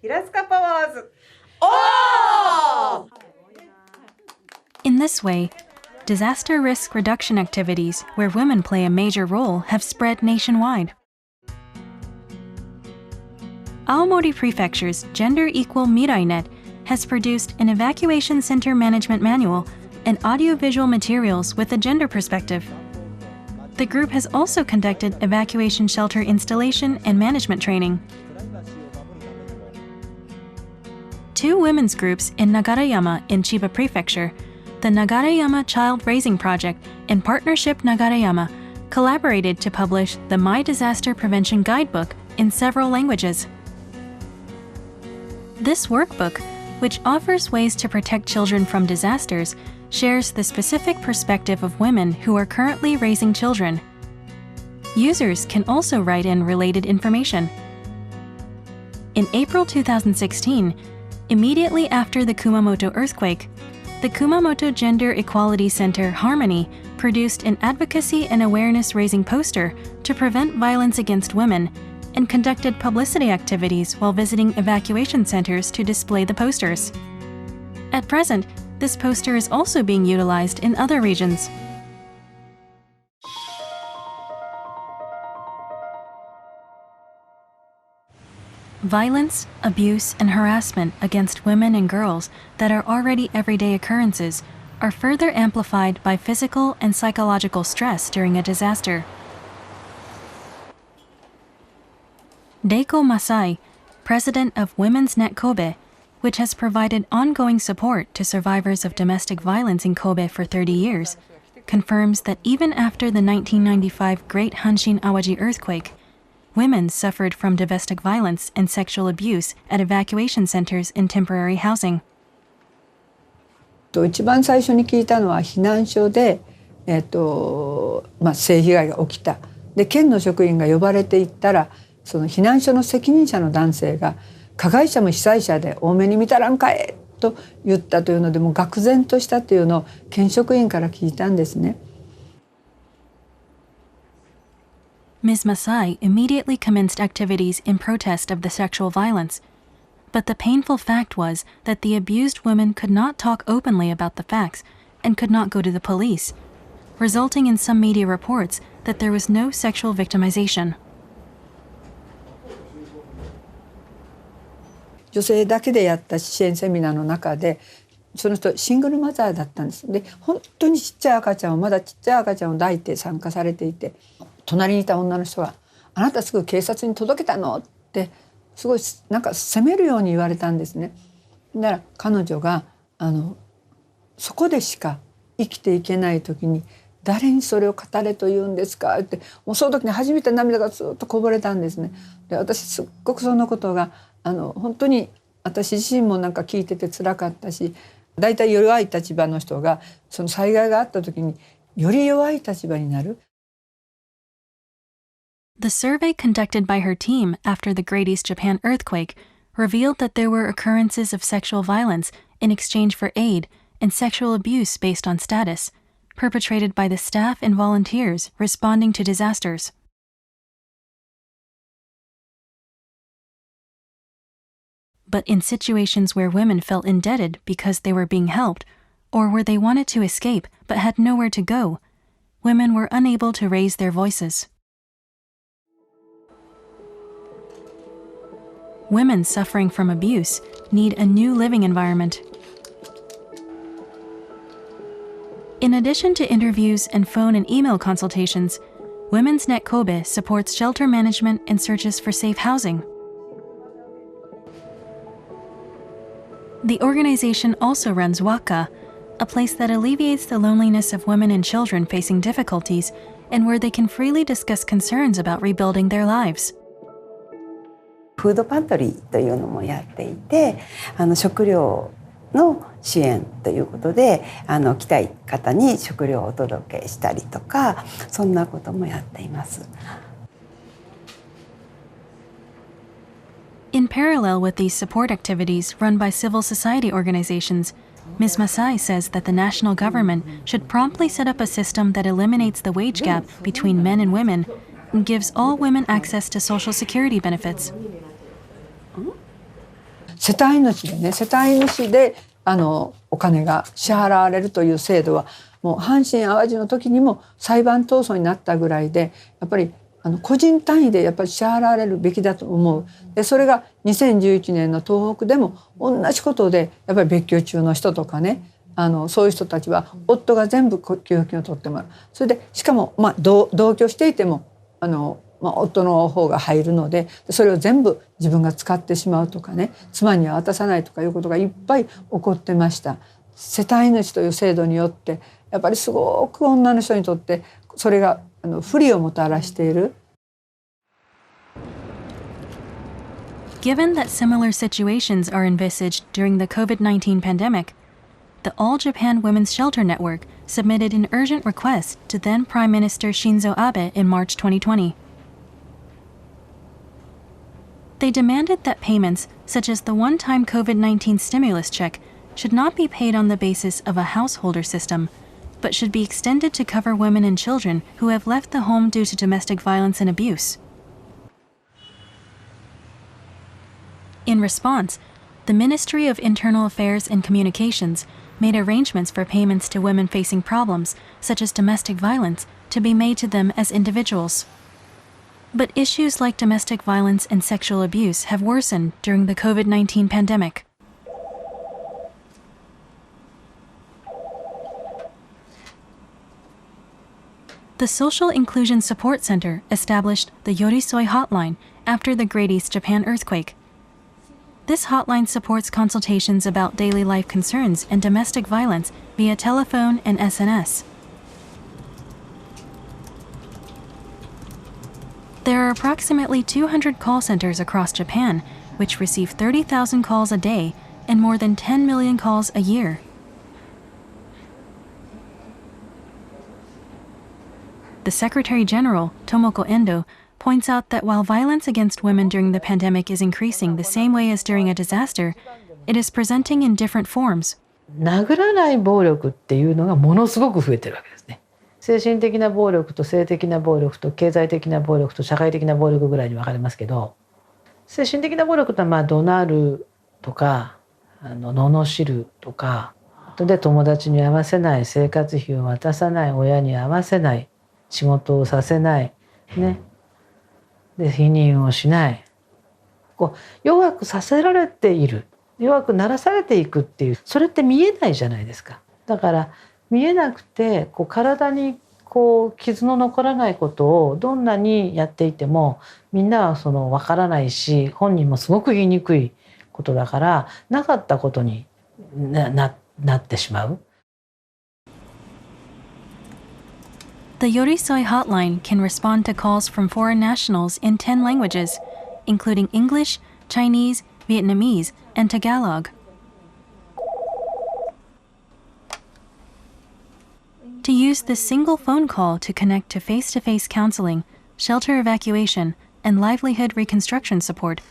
平塚パワーズ。In this way, disaster risk reduction activities where women play a major role have spread nationwide. Aomori Prefecture's Gender Equal Mirai-Net has produced an evacuation center management manual and audiovisual materials with a gender perspective. The group has also conducted evacuation shelter installation and management training. Two women's groups in Nagarayama in Chiba Prefecture, the Nagarayama Child Raising Project and Partnership Nagarayama, collaborated to publish the My Disaster Prevention Guidebook in several languages. This workbook, which offers ways to protect children from disasters, shares the specific perspective of women who are currently raising children. Users can also write in related information. In April 2016, immediately after the Kumamoto earthquake, the Kumamoto Gender Equality Center Harmony produced an advocacy and awareness-raising poster to prevent violence against women and conducted publicity activities while visiting evacuation centers to display the posters. At present, this poster is also being utilized in other regions. Violence, abuse, and harassment against women and girls that are already everyday occurrences are further amplified by physical and psychological stress during a disaster. Reiko Masai, president of Women's Net Kobe, which has provided ongoing support to survivors of domestic violence in Kobe for 30 years, confirms that even after the 1995 Great Hanshin Awaji earthquake, women suffered from domestic violence and sexual abuse at evacuation centers in temporary housing. 一番最初に聞いたのは避難所で性被害が起きた。で県の職員が呼ばれていったら、その避難所の責任者の男性が加害者も被災者で多めに見たらんかえと言ったというので、もう愕然としたというのを県職員から聞いたんですね。Ms. Masai immediately commenced activities in protest of the sexual violence. But the painful fact was that the abused women could not talk openly about the facts and could not go to the police, resulting in some media reports that there was no sexual victimization. 女性だけでやった支援セミナーの中で、その人シングルマザーだったんです。で本当にちっちゃい赤ちゃんを、まだちっちゃい赤ちゃんを抱いて参加されていて、隣にいた女の人が「あなたすぐ警察に届けたの?」ってすごいなんか責めるように言われたんですね。だから彼女がそこでしか生きていけない時に誰にそれを語れと言うんですかって、もうその時に初めて涙がずっとこぼれたんですね。で私すっごくそのことが本当に私自身もなんか聞いてて辛かったし、だいたい弱い立場の人がその災害があった時により弱い立場になる。The survey conducted by her team after the Great East Japan earthquake revealed that there were occurrences of sexual violence in exchange for aid and sexual abuse based on status, perpetrated by the staff and volunteers responding to disasters. But in situations where women felt indebted because they were being helped, or where they wanted to escape but had nowhere to go, women were unable to raise their voices. Women suffering from abuse need a new living environment. In addition to interviews and phone and email consultations, Women's Net Kobe supports shelter management and searches for safe housing. The organization also runs WACA, a place that alleviates the loneliness of women and children facing difficulties and where they can freely discuss concerns about rebuilding their lives. フードパントリーというのもやっていて、食料の支援ということで来たい方に食料をお届けしたりとか、そんなこともやっています。In parallel with these support activities run by civil society organizations, Ms. Masai says that the national government should promptly set up a system that eliminates the wage gap between men and women and gives all women access to social security benefits. 世帯主でね、世帯主でお金が支払われるという制度はもう阪神・淡路の時にも裁判闘争になったぐらいで、やっぱり個人単位でやっぱり支払われるべきだと思う。でそれが2011年の東北でも同じことで、やっぱり別居中の人とかね、そういう人たちは夫が全部給付金を取ってもらう。それでしかも同居していても夫の方が入るので、それを全部自分が使ってしまうとかね、妻には渡さないとかいうことがいっぱい起こってました。世帯主という制度によってやっぱりすごく女の人にとってそれが不利をもたらしている。Given that similar situations are envisaged during the COVID-19 pandemic, the All Japan Women's Shelter Network submitted an urgent request to then Prime Minister Shinzo Abe in March 2020. They demanded that payments, such as the one-time COVID-19 stimulus check, should not be paid on the basis of a householder system, but should be extended to cover women and children who have left the home due to domestic violence and abuse. In response, the Ministry of Internal Affairs and Communications made arrangements for payments to women facing problems, such as domestic violence, to be made to them as individuals. But issues like domestic violence and sexual abuse have worsened during the COVID-19 pandemic. The Social Inclusion Support Center established the Yorisoi Hotline after the Great East Japan earthquake. This hotline supports consultations about daily life concerns and domestic violence via telephone and SNS. There are approximately 200 call centers across Japan, which receive 30,000 calls a day and more than 10 million calls a year. the Secretary General, Tomoko Endo, points out that while violence against women during the pandemic is increasing the same way as during a disaster, it is presenting in different forms. 殴らない暴力っていうのがものすごく増えてるわけですね。精神的な暴力と性的な暴力と経済的な暴力と社会的な暴力ぐらいに分かれますけど、精神的な暴力とはまあ怒鳴るとか罵るとか、後で友達に会わせない、生活費を渡さない、親に会わせない、仕事をさせないね、で否認をしない、弱くさせられている、弱くならされていくっていう、それって見えないじゃないですか。だから見えなくて体に傷の残らないことをどんなにやっていてもみんなは分からないし、本人もすごく言いにくいことだからなかったことに なってしまう。 The Yorisoi hotline can respond to calls from foreign nationals in 10 languages, including English, Chinese, Vietnamese, and Tagalog. To use this single phone call to connect to face-to-face counseling, shelter evacuation, and livelihood reconstruction support,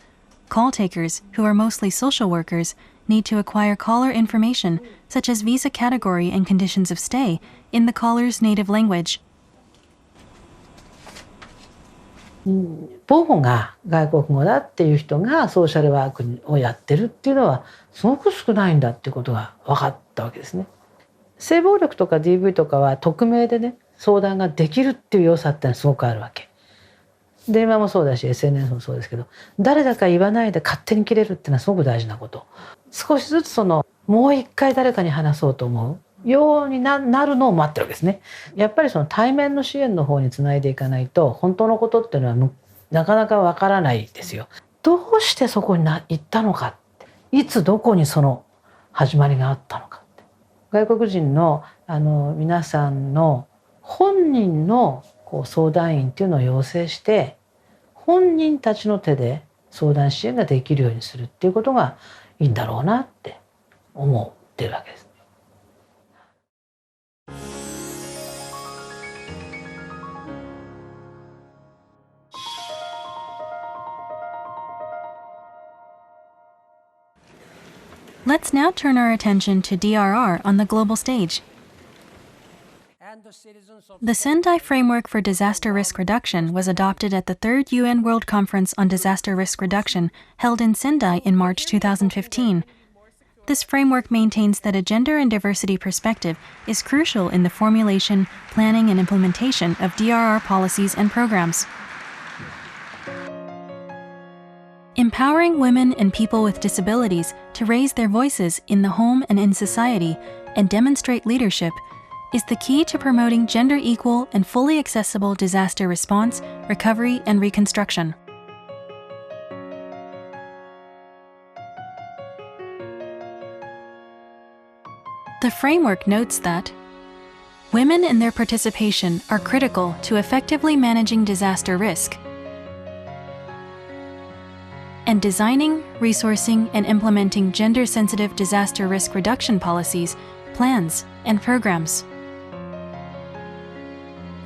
call takers, who are mostly social workers, need to acquire caller information such as visa category and conditions of stay in the caller's native language. 母語が外国語だっていう人がソーシャルワークをやってるっていうのはすごく少ないんだっていうことが分かったわけですね。性暴力とか DV とかは匿名でね相談ができるっていう良さってのはすごくあるわけ。電話もそうだし SNS もそうですけど、誰だか言わないで勝手に切れるっていうのはすごく大事なこと。少しずつもう一回誰かに話そうと思うようになるのを待ってるわけですね。やっぱり対面の支援の方につないでいかないと本当のことっていうのはなかなかわからないですよ。どうしてそこに行ったのかって、いつどこに始まりがあったのかって、外国人の皆さんの本人の相談員っていうのを養成して本人たちの手で相談支援ができるようにするっていうことがいいんだろうなって思ってるわけです。Let's now turn our attention to DRR on the global stage. The Sendai Framework for Disaster Risk Reduction was adopted at the 3rd UN World Conference on Disaster Risk Reduction held in Sendai in March 2015. This framework maintains that a gender and diversity perspective is crucial in the formulation, planning, and implementation of DRR policies and programs. Empowering women and people with disabilities to raise their voices in the home and in society and demonstrate leadership is the key to promoting gender-equal and fully accessible disaster response, recovery, and reconstruction. The framework notes that women and their participation are critical to effectively managing disaster risk, and designing, resourcing, and implementing gender-sensitive disaster risk reduction policies, plans, and programs.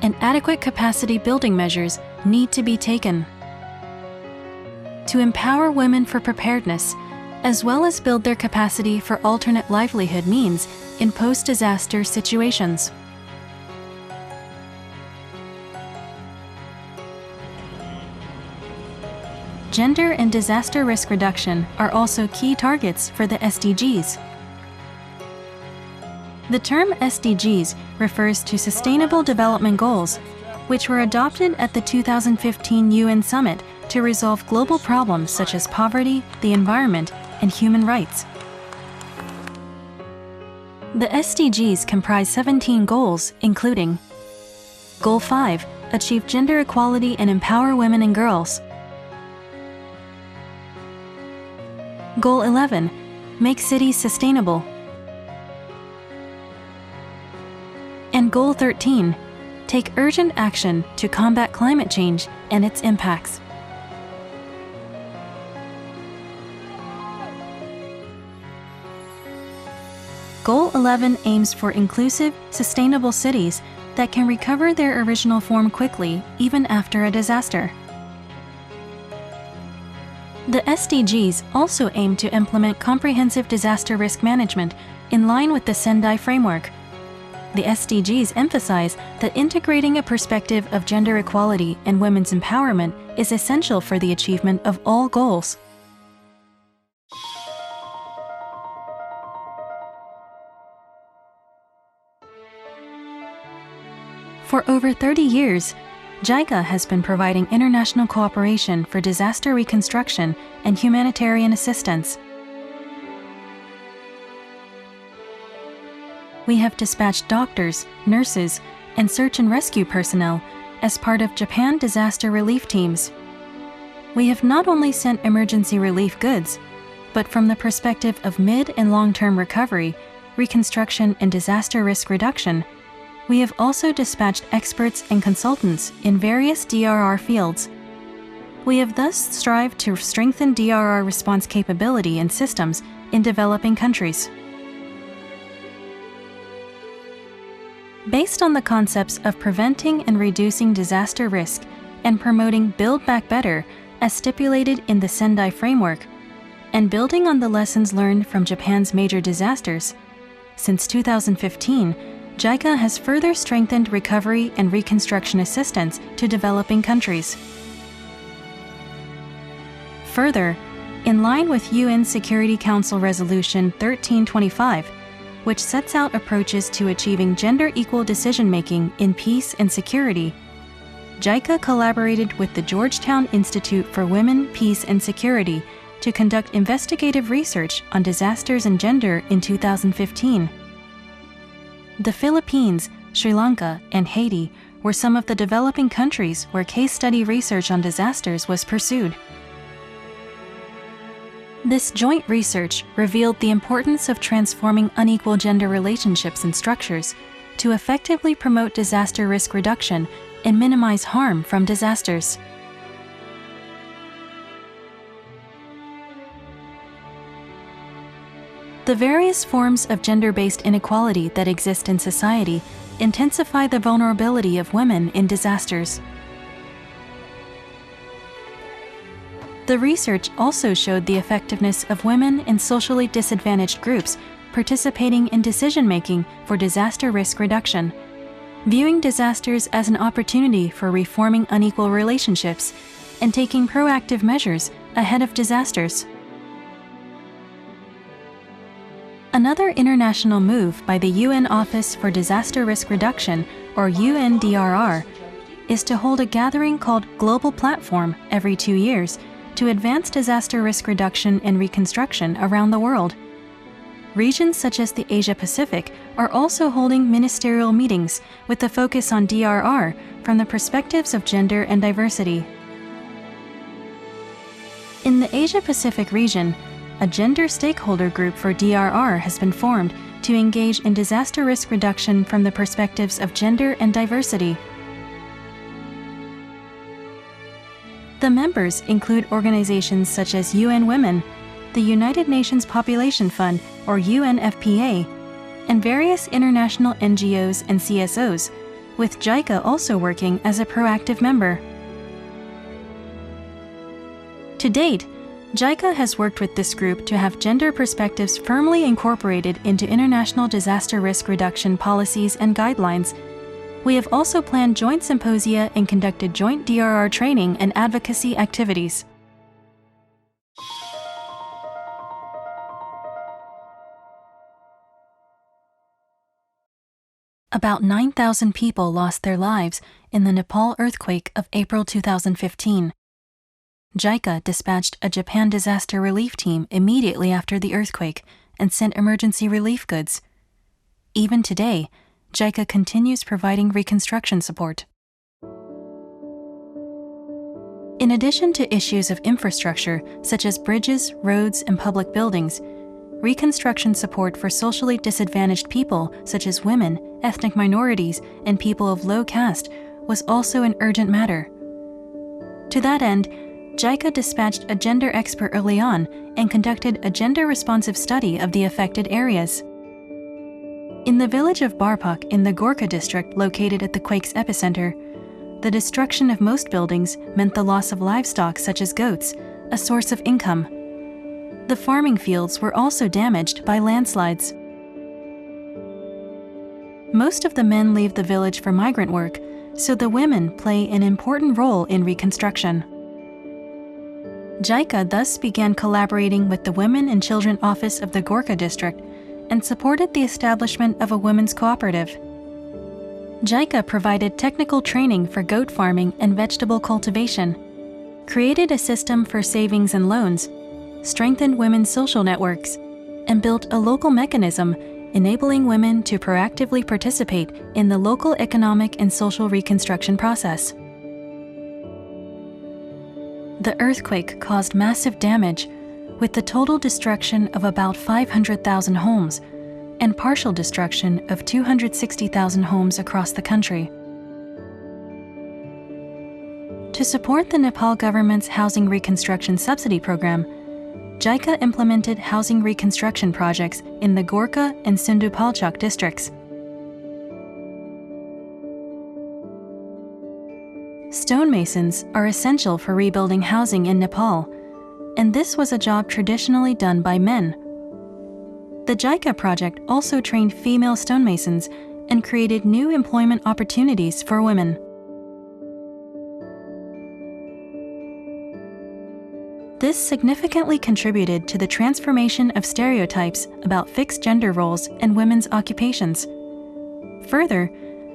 And adequate capacity building measures need to be taken to empower women for preparedness, as well as build their capacity for alternate livelihood means in post-disaster situations. Gender and disaster risk reduction are also key targets for the SDGs. The term SDGs refers to Sustainable Development Goals, which were adopted at the 2015 UN Summit to resolve global problems such as poverty, the environment, and human rights. The SDGs comprise 17 goals, including Goal 5, achieve gender equality and empower women and girls. Goal 11, make cities sustainable. And Goal 13, take urgent action to combat climate change and its impacts. Goal 11 aims for inclusive, sustainable cities that can recover their original form quickly, even after a disaster. The SDGs also aim to implement comprehensive disaster risk management in line with the Sendai framework. The SDGs emphasize that integrating a perspective of gender equality and women's empowerment is essential for the achievement of all goals. For over 30 years, JICA has been providing international cooperation for disaster reconstruction and humanitarian assistance. We have dispatched doctors, nurses, and search and rescue personnel as part of Japan disaster relief teams. We have not only sent emergency relief goods, but from the perspective of mid- and long-term recovery, reconstruction, and disaster risk reduction, we have also dispatched experts and consultants in various DRR fields. We have thus strived to strengthen DRR response capability and systems in developing countries. Based on the concepts of preventing and reducing disaster risk and promoting Build Back Better as stipulated in the Sendai framework, and building on the lessons learned from Japan's major disasters, since 2015, JICA has further strengthened recovery and reconstruction assistance to developing countries. Further, in line with UN Security Council Resolution 1325, which sets out approaches to achieving gender-equal decision-making in peace and security, JICA collaborated with the Georgetown Institute for Women, Peace and Security to conduct investigative research on disasters and gender in 2015. The Philippines, Sri Lanka, and Haiti were some of the developing countries where case study research on disasters was pursued. This joint research revealed the importance of transforming unequal gender relationships and structures to effectively promote disaster risk reduction and minimize harm from disasters. The various forms of gender-based inequality that exist in society intensify the vulnerability of women in disasters. The research also showed the effectiveness of women in socially disadvantaged groups participating in decision-making for disaster risk reduction, viewing disasters as an opportunity for reforming unequal relationships and taking proactive measures ahead of disasters. Another international move by the UN Office for Disaster Risk Reduction, or UNDRR, is to hold a gathering called Global Platform every 2 years to advance disaster risk reduction and reconstruction around the world. Regions such as the Asia-Pacific are also holding ministerial meetings with a focus on DRR from the perspectives of gender and diversity. In the Asia-Pacific region, a gender stakeholder group for DRR has been formed to engage in disaster risk reduction from the perspectives of gender and diversity. The members include organizations such as UN Women, the United Nations Population Fund, or UNFPA, and various international NGOs and CSOs, with JICA also working as a proactive member. To date, JICA has worked with this group to have gender perspectives firmly incorporated into international disaster risk reduction policies and guidelines. We have also planned joint symposia and conducted joint DRR training and advocacy activities. About 9,000 people lost their lives in the Nepal earthquake of April 2015. JICA dispatched a Japan disaster relief team immediately after the earthquake and sent emergency relief goods. Even today, JICA continues providing reconstruction support. In addition to issues of infrastructure such as bridges, roads, and public buildings, reconstruction support for socially disadvantaged people such as women, ethnic minorities, and people of low caste was also an urgent matter. To that end, JICA dispatched a gender expert early on and conducted a gender-responsive study of the affected areas. In the village of Barpak in the Gorkha district located at the quake's epicenter, the destruction of most buildings meant the loss of livestock such as goats, a source of income. The farming fields were also damaged by landslides. Most of the men leave the village for migrant work, so the women play an important role in reconstruction. JICA thus began collaborating with the Women and Children Office of the Gorkha district and supported the establishment of a women's cooperative. JICA provided technical training for goat farming and vegetable cultivation, created a system for savings and loans, strengthened women's social networks, and built a local mechanism enabling women to proactively participate in the local economic and social reconstruction process. The earthquake caused massive damage, with the total destruction of about 500,000 homes and partial destruction of 260,000 homes across the country. To support the Nepal government's housing reconstruction subsidy program, JICA implemented housing reconstruction projects in the Gorkha and Sindupalchok districts. Stonemasons are essential for rebuilding housing in Nepal, and this was a job traditionally done by men. The JICA project also trained female stonemasons and created new employment opportunities for women. This significantly contributed to the transformation of stereotypes about fixed gender roles and women's occupations. Further,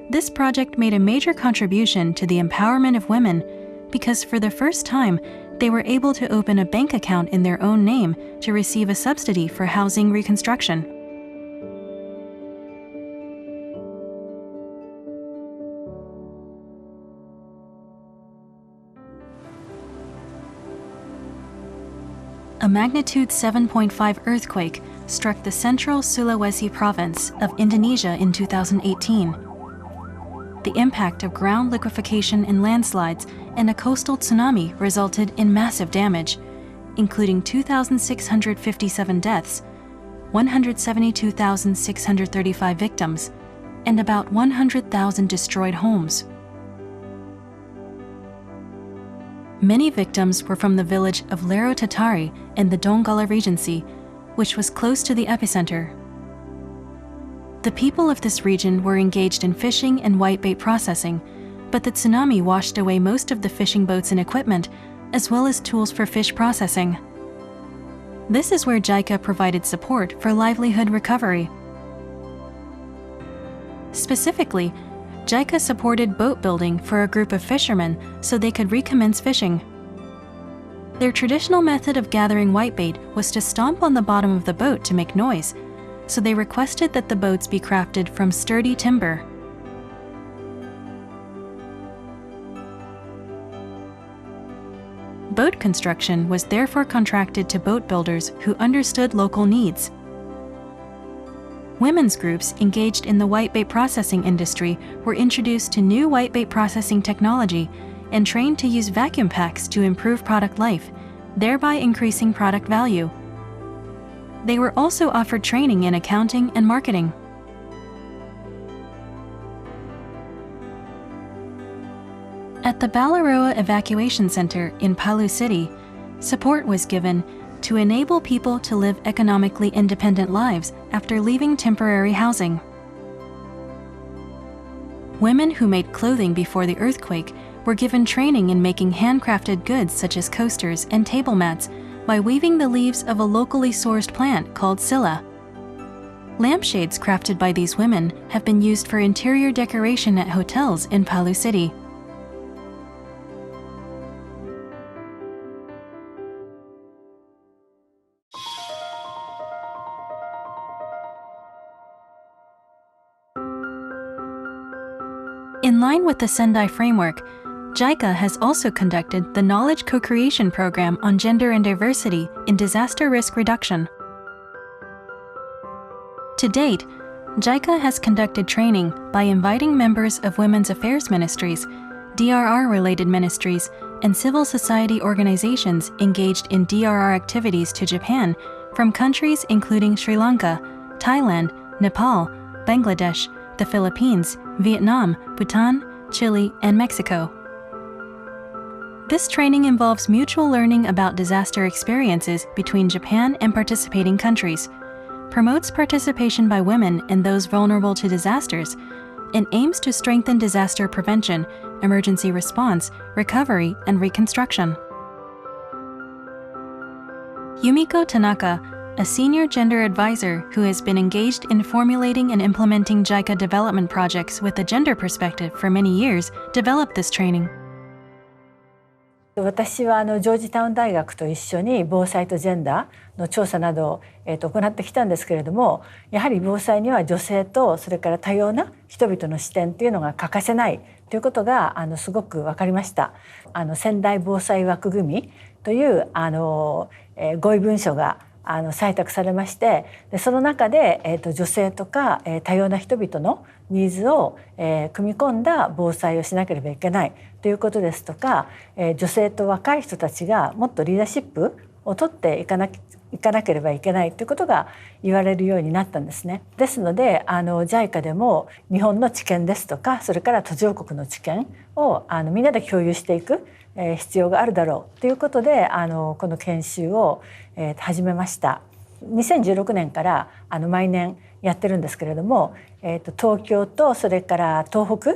this project made a major contribution to the empowerment of women because for the first time, they were able to open a bank account in their own name to receive a subsidy for housing reconstruction. A magnitude 7.5 earthquake struck the central Sulawesi province of Indonesia in 2018. The impact of ground liquefaction and landslides and a coastal tsunami resulted in massive damage, including 2,657 deaths, 172,635 victims, and about 100,000 destroyed homes. Many victims were from the village of Lero Tatari in the Donggala Regency, which was close to the epicenter. The people of this region were engaged in fishing and whitebait processing, but the tsunami washed away most of the fishing boats and equipment, as well as tools for fish processing. This is where JICA provided support for livelihood recovery. Specifically, JICA supported boat building for a group of fishermen so they could recommence fishing. Their traditional method of gathering whitebait was to stomp on the bottom of the boat to make noise, so they requested that the boats be crafted from sturdy timber. Boat construction was therefore contracted to boat builders who understood local needs. Women's groups engaged in the whitebait processing industry were introduced to new whitebait processing technology and trained to use vacuum packs to improve product life, thereby increasing product value. They were also offered training in accounting and marketing. At the Balaroa Evacuation Center in Palu City, support was given to enable people to live economically independent lives after leaving temporary housing. Women who made clothing before the earthquake were given training in making handcrafted goods such as coasters and table mats by weaving the leaves of a locally sourced plant called silla. Lampshades crafted by these women have been used for interior decoration at hotels in Palu City. In line with the Sendai framework, JICA has also conducted the Knowledge Co-Creation Program on Gender and Diversity in Disaster Risk Reduction. To date, JICA has conducted training by inviting members of women's affairs ministries, DRR-related ministries, and civil society organizations engaged in DRR activities to Japan from countries including Sri Lanka, Thailand, Nepal, Bangladesh, the Philippines, Vietnam, Bhutan, Chile, and Mexico. This training involves mutual learning about disaster experiences between Japan and participating countries, promotes participation by women and those vulnerable to disasters, and aims to strengthen disaster prevention, emergency response, recovery, and reconstruction. Yumiko Tanaka, a senior gender advisor who has been engaged in formulating and implementing JICA development projects with a gender perspective for many years, developed this training. 私はジョージタウン大学と一緒に防災とジェンダーの調査などを行ってきたんですけれども、やはり防災には女性とそれから多様な人々の視点というのが欠かせないということがすごく分かりました。仙台防災枠組みという合意文書が採択されまして、その中で女性とか多様な人々のニーズを組み込んだ防災をしなければいけないということですとか、女性と若い人たちがもっとリーダーシップを取っていかなければいけないということが言われるようになったんですね。ですのでJICA でも日本の知見ですとか、それから途上国の知見をみんなで共有していく必要があるだろうということでこの研修を始めました。2016年から毎年やってるんですけれども、東京とそれから東北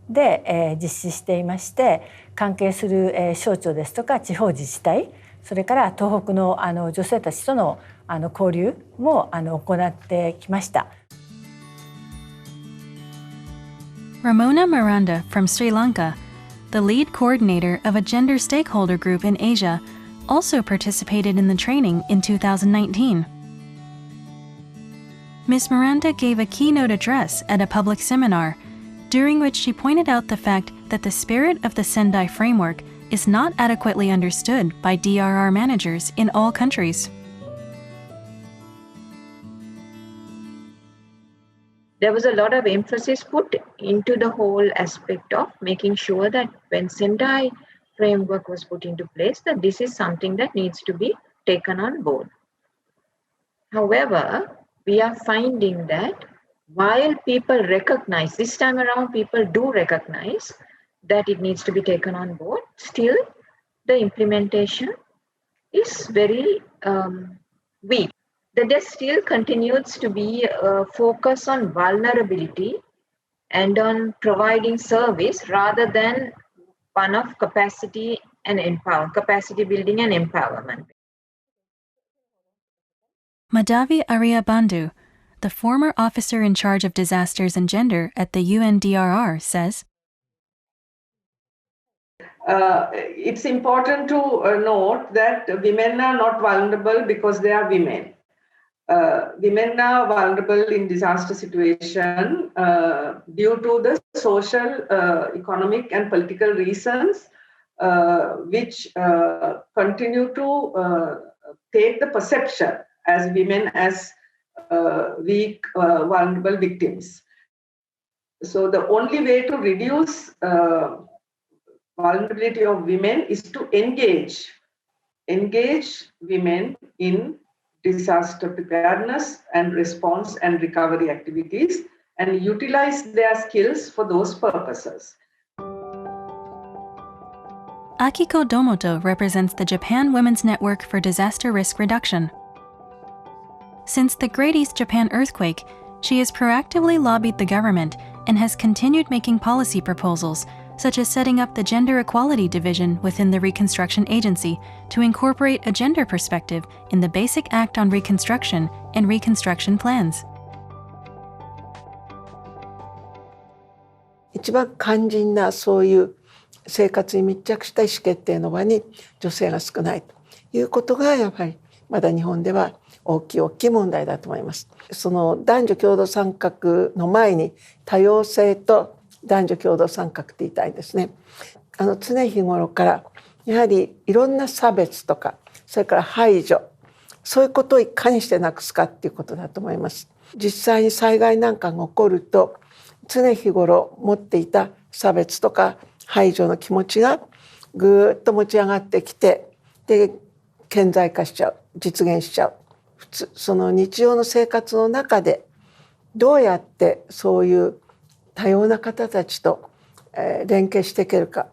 で実施していまして、関係する省庁ですとか地方自治体、それから東北の女性たちとの交流も行ってきました。Ramona Miranda from Sri Lanka, the lead coordinator of a gender stakeholder group in Asia, also participated in the training in 2019. Ms. Miranda gave a keynote address at a public seminar, during which she pointed out the fact that the spirit of the Sendai framework is not adequately understood by DRR managers in all countries. There was a lot of emphasis put into the whole aspect of making sure that when Sendai framework was put into place, that this is something that needs to be taken on board. However, we are finding that while people recognize, this time around people do recognize that it needs to be taken on board, still the implementation is very weak. That there still continues to be a focus on vulnerability and on providing service rather than one of capacity building and empowerment. Madhavi Ariyabandhu, the former officer in charge of disasters and gender at the UNDRR, says, it's important to note that women are not vulnerable because they are women. Women are vulnerable in disaster situation due to the social, economic and political reasons which continue to take the perception as women as weak, vulnerable victims. So the only way to reduce vulnerability of women is to engage women in disaster preparedness and response and recovery activities and utilize their skills for those purposes. Akiko Domoto represents the Japan Women's Network for Disaster Risk Reduction. Since the Great East Japan earthquake, she has proactively lobbied the government and has continued making policy proposals, such as setting up the Gender Equality Division within the Reconstruction Agency to incorporate a gender perspective in the Basic Act on Reconstruction and Reconstruction Plans. 一番肝心なそういう生活に密着した意思決定の場に女性が少ないということがやはりまだ日本では大きい問題だと思います。その男女共同参画の前に多様性と男女共同参画って言いたいですね。常日頃からやはりいろんな差別とかそれから排除そういうことをいかにしてなくすかっていうことだと思います。実際に災害なんかが起こると常日頃持っていた差別とか排除の気持ちがぐーっと持ち上がってきてで顕在化しちゃう実現しちゃうその日常の生活の中でどうやってそういう多様な方たちと連携していけるか、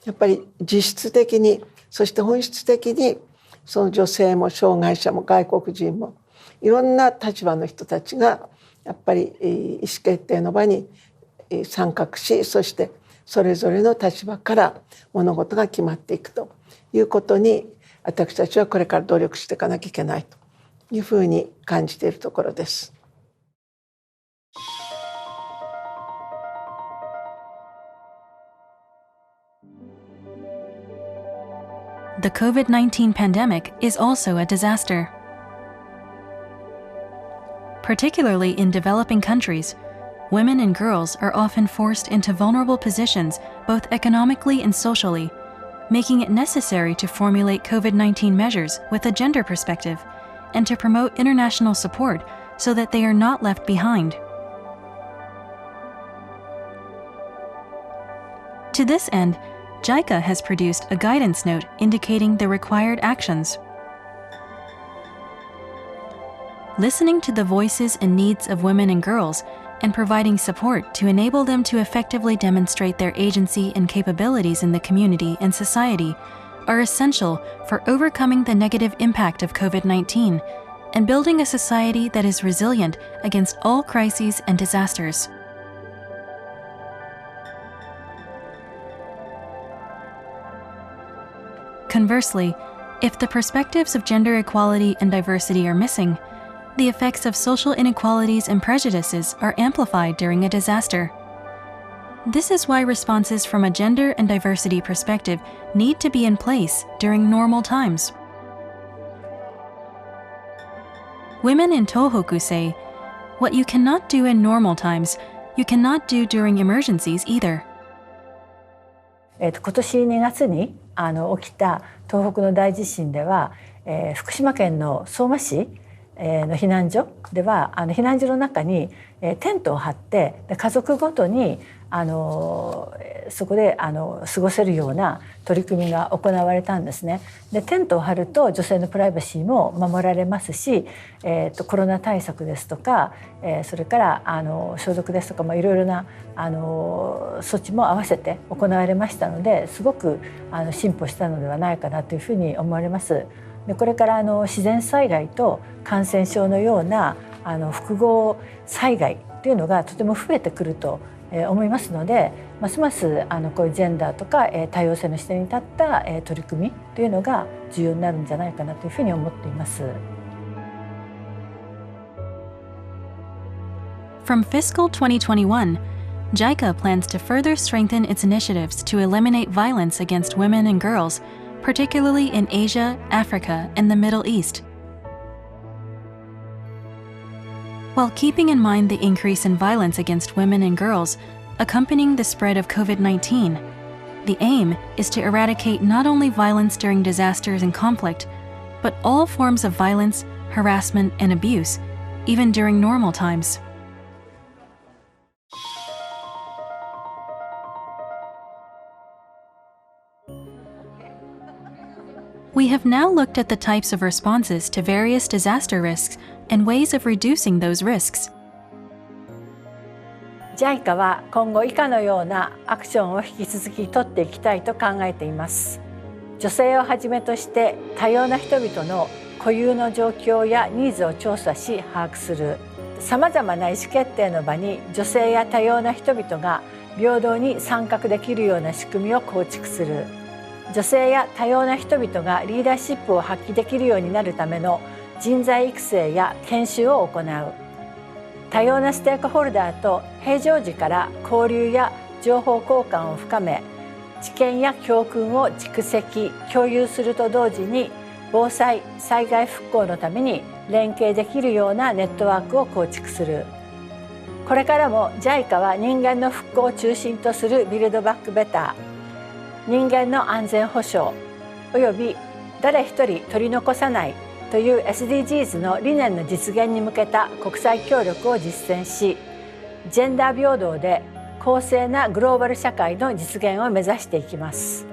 やっぱり実質的に、そして本質的にその女性も障害者も外国人もいろんな立場の人たちがやっぱり意思決定の場に参画し、そしてそれぞれの立場から物事が決まっていくということに、私たちはこれから努力していかなきゃいけないというふうに感じているところです。The COVID-19 pandemic is also a disaster. Particularly in developing countries, women and girls are often forced into vulnerable positions both economically and socially, making it necessary to formulate COVID-19 measures with a gender perspective and to promote international support so that they are not left behind. To this end, JICA has produced a guidance note indicating the required actions. Listening to the voices and needs of women and girls and providing support to enable them to effectively demonstrate their agency and capabilities in the community and society are essential for overcoming the negative impact of COVID-19 and building a society that is resilient against all crises and disasters. Conversely, if the perspectives of gender equality and diversity are missing, the effects of social inequalities and prejudices are amplified during a disaster. This is why responses from a gender and diversity perspective need to be in place during normal times. Women in Tohoku say, "What you cannot do in normal times, you cannot do during emergencies either." 今年2月に起きた東北の大地震では、福島県の相馬市の避難所では避難所の中にテントを張って家族ごとにそこで過ごせるような取り組みが行われたんですね。でテントを張ると女性のプライバシーも守られますし、コロナ対策ですとか、それから消毒ですとか、いろいろな措置も合わせて行われましたので、すごく進歩したのではないかなというふうに思われます。でこれから自然災害と感染症のような複合災害というのがとても増えてくると思いますので、ますますこういうジェンダーとか多様性の視点に立った取り組みというのが重要になるんじゃないかなというふうに思っています。From fiscal 2021, JICA plans to further strengthen its initiatives to eliminate violence against women and girls, particularly in Asia, Africa, and the Middle East. While keeping in mind the increase in violence against women and girls accompanying the spread of COVID-19, the aim is to eradicate not only violence during disasters and conflict, but all forms of violence, harassment, and abuse, even during normal times. We have now looked at the types of responses to various disaster risks and ways of reducing those risks. JICA は今後以下のようなアクションを引き続き取っていきたいと考えています。女性をはじめとして多様な人々の固有の状況やニーズを調査し把握する。さまざまな意思決定の場に女性や多様な人々が平等に参画できるような仕組みを構築する。女性や多様な人々がリーダーシップを発揮できるようになるための人材育成や研修を行う。多様なステークホルダーと平常時から交流や情報交換を深め、知見や教訓を蓄積・共有すると同時に防災・災害復興のために連携できるようなネットワークを構築する。これからも JICA は人間の復興を中心とするビルドバックベター、人間の安全保障および誰一人取り残さないという SDGs の理念の実現に向けた国際協力を実践し、ジェンダー平等で公正なグローバル社会の実現を目指していきます。